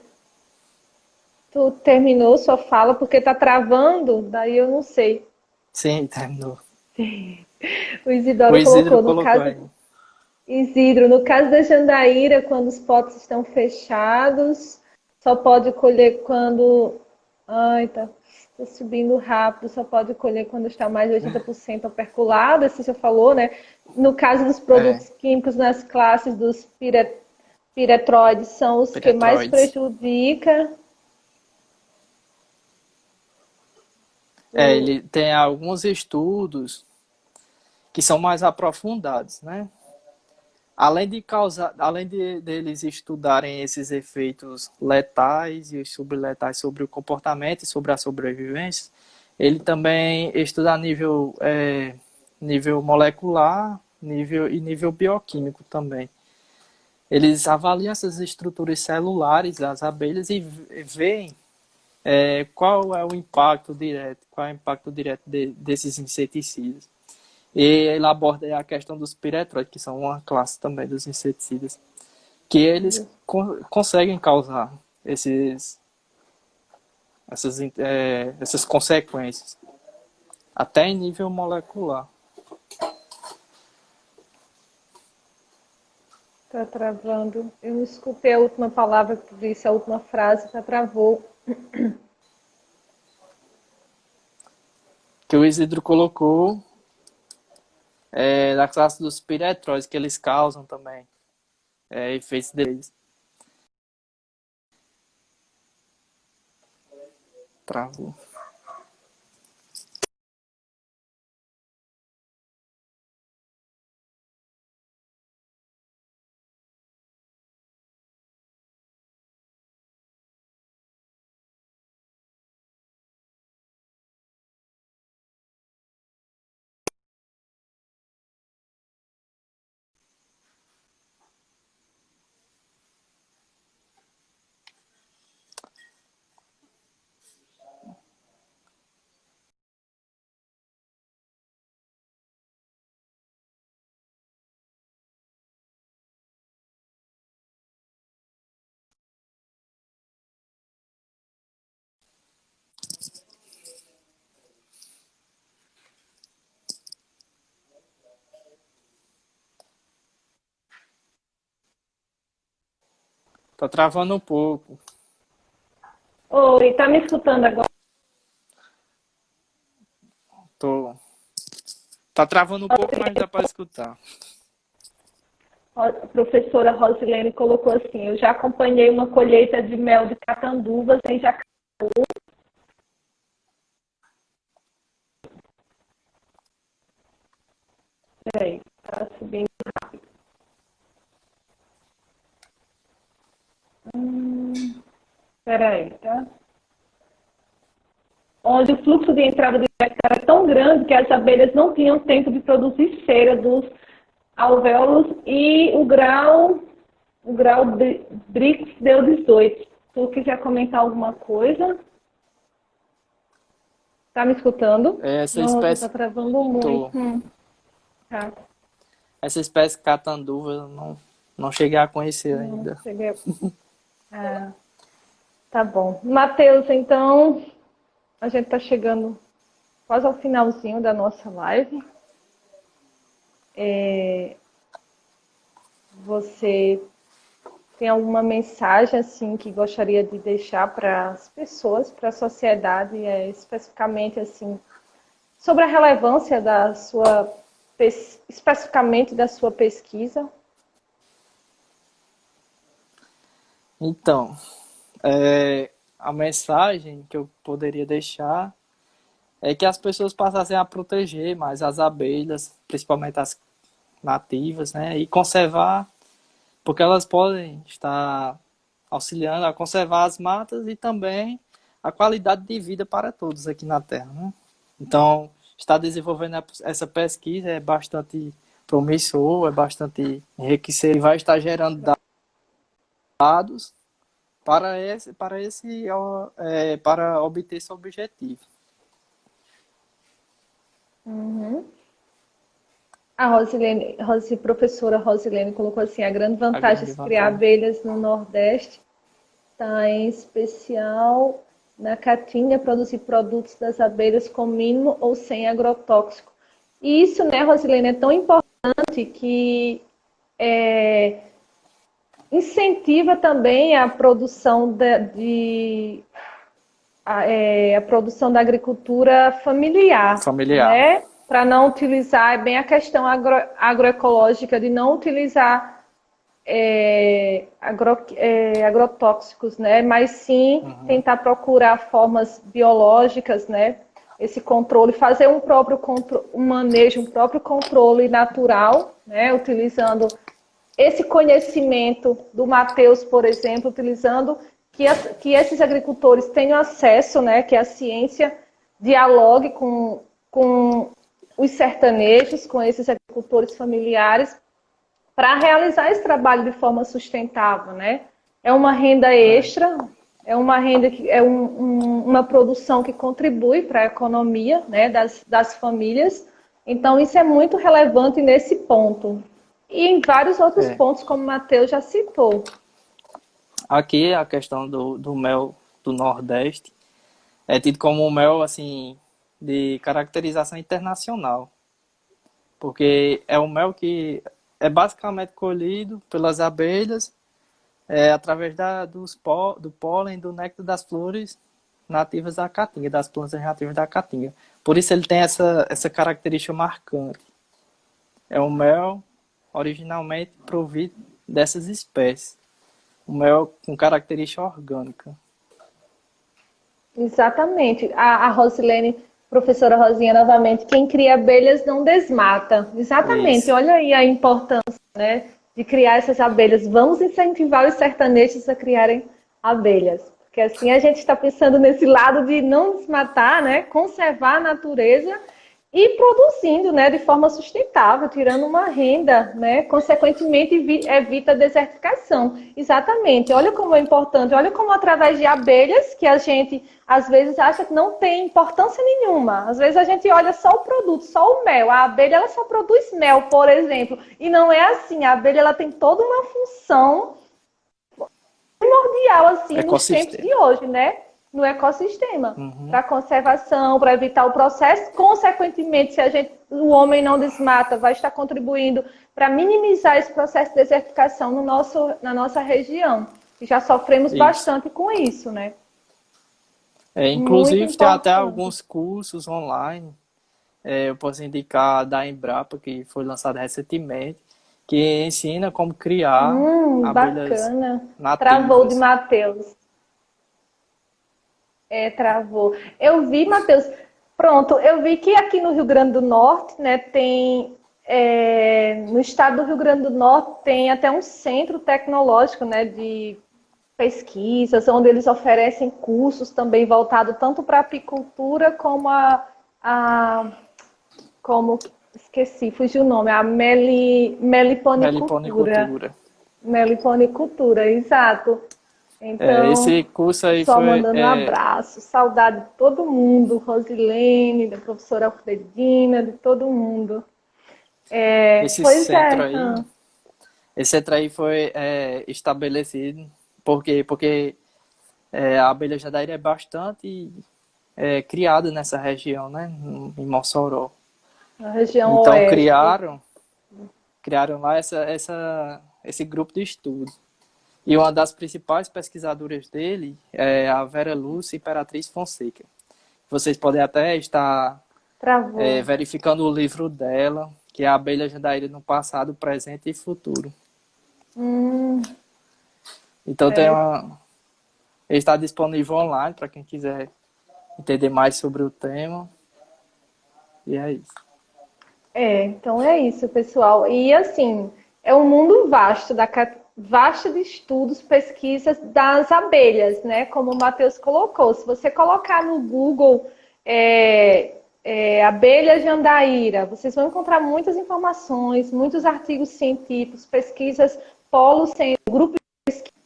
Tu terminou sua fala porque tá travando, daí eu não sei. Sim, terminou. O O Isidoro Isidro colocou, no colocou caso, aí. Isidro, no caso da jandaíra, quando os potes estão fechados, só pode colher quando. Ai, tá subindo rápido, só pode colher quando está mais de 80% operculado, assim você falou, né? No caso dos produtos químicos, nas classes dos piretróides, são os que mais Piretroides. prejudica. Ele tem alguns estudos que são mais aprofundados, né? Além deles estudarem esses efeitos letais e subletais sobre o comportamento e sobre a sobrevivência, ele também estuda a nível molecular, nível bioquímico também. Eles avaliam essas estruturas celulares das abelhas e veem qual é o impacto direto desses inseticidas. E ele aborda a questão dos piretróides, que são uma classe também dos inseticidas, que eles conseguem causar essas consequências, até em nível molecular. Tá travando. Eu não escutei a última palavra que tu disse, a última frase, tá travou. Que o Isidro colocou da classe dos piretróides, que eles causam também efeitos deles. Travou. Tá travando um pouco. Oi, tá me escutando agora? Tô. Tá travando um pouco, mas dá para escutar. A professora Rosilene colocou assim: eu já acompanhei uma colheita de mel de catanduvas em Jacareí. Peraí, tá subindo rápido. Peraí, tá? Onde o fluxo de entrada do néctar era tão grande que as abelhas não tinham tempo de produzir cera dos alvéolos e o grau Brix deu 18. Tu quiser comentar alguma coisa? Tá me escutando? Essa Nossa, espécie. tá travando muito. Tá. Essa espécie catanduva eu não cheguei a conhecer ainda. Cheguei. Tá bom. Matheus, então, a gente tá chegando quase ao finalzinho da nossa live. Você tem alguma mensagem assim que gostaria de deixar para as pessoas, para a sociedade, especificamente assim, sobre a relevância da sua, especificamente da sua pesquisa? Então, a mensagem que eu poderia deixar é que as pessoas passassem a proteger mais as abelhas, principalmente as nativas, né? E conservar, porque elas podem estar auxiliando a conservar as matas e também a qualidade de vida para todos aqui na Terra, né? Então, estar desenvolvendo essa pesquisa é bastante promissor, é bastante enriquecedor e vai estar gerando dados para obter esse objetivo. Uhum. A professora Rosilene colocou assim, a grande A vantagem grande de criar vantagem. abelhas no Nordeste está em especial na Caatinga, produzir produtos das abelhas com mínimo ou sem agrotóxico. E isso, né, Rosilene, é tão importante que incentiva também a produção a produção da agricultura familiar, Familiar. né? Para não utilizar, é bem a questão agroecológica de não utilizar agrotóxicos, né? Mas sim Uhum. tentar procurar formas biológicas, né? Esse controle, fazer um manejo, um próprio controle natural, né? Utilizando esse conhecimento do Matheus, por exemplo, utilizando que esses agricultores tenham acesso, né, que a ciência dialogue com os sertanejos, com esses agricultores familiares, para realizar esse trabalho de forma sustentável, né? É uma renda extra, é uma renda que uma produção que contribui para a economia, né, das famílias. Então, isso é muito relevante nesse ponto. E em vários outros É. pontos, como o Matheus já citou. Aqui a questão do mel do Nordeste é tido como um mel assim de caracterização internacional, porque é um mel que é basicamente colhido pelas abelhas através do pólen, do néctar das flores nativas da caatinga, das plantas nativas da caatinga. Por isso ele tem essa característica marcante. É um mel originalmente provido dessas espécies. Um mel com característica orgânica. Exatamente. A Rosilene, professora Rosinha, novamente, quem cria abelhas não desmata. Exatamente. Isso. Olha aí a importância, né, de criar essas abelhas. Vamos incentivar os sertanejos a criarem abelhas. Porque assim a gente está pensando nesse lado de não desmatar, né, conservar a natureza e produzindo, né, de forma sustentável, tirando uma renda, né, consequentemente evita a desertificação. Exatamente. Olha como é importante, olha como através de abelhas, que a gente às vezes acha que não tem importância nenhuma. Às vezes a gente olha só o produto, só o mel. A abelha ela só produz mel, por exemplo, e não é assim. A abelha ela tem toda uma função primordial assim nos tempos Ecossistema. de hoje, né? No ecossistema, Uhum. para conservação, para evitar o processo. Consequentemente, se o homem não desmata, vai estar contribuindo para minimizar esse processo de desertificação na nossa região. E já sofremos Isso. bastante com isso, né? Muito Inclusive tem até importante. alguns cursos online. Eu posso indicar da Embrapa, que foi lançado recentemente, que ensina como criar abelhas Bacana. Travou de nativas. Matheus. Travou. Eu vi, Matheus. Pronto, eu vi que aqui no Rio Grande do Norte, né, no estado do Rio Grande do Norte tem até um centro tecnológico, né, de pesquisas, onde eles oferecem cursos também voltados tanto para a apicultura como como esqueci, fugiu o nome, a meliponicultura. Meliponicultura. Meliponicultura, exato. Então, Esse curso aí só foi. mandando um abraço, saudade de todo mundo, Rosilene, da professora Alfredina, de todo mundo. Esse Pois centro é. aí. Esse centro aí foi estabelecido. Por quê? Porque a abelha jadaíra é bastante criada nessa região, né? Em Mossoró. Na região Então oeste. criaram lá esse grupo de estudo. E uma das principais pesquisadoras dele é a Vera Lúcia Imperatriz Fonseca. Vocês podem até estar Travou. verificando o livro dela, que é a Abelha Jandaíra no Passado, Presente e Futuro. Hum, Então é, ele está disponível online para quem quiser entender mais sobre o tema. E é isso. então é isso, pessoal. E assim, é um mundo vasto, vasto de estudos, pesquisas das abelhas, né? Como o Matheus colocou. Se você colocar no Google abelha jandaíra, vocês vão encontrar muitas informações, muitos artigos científicos, pesquisas, polos, grupos de pesquisa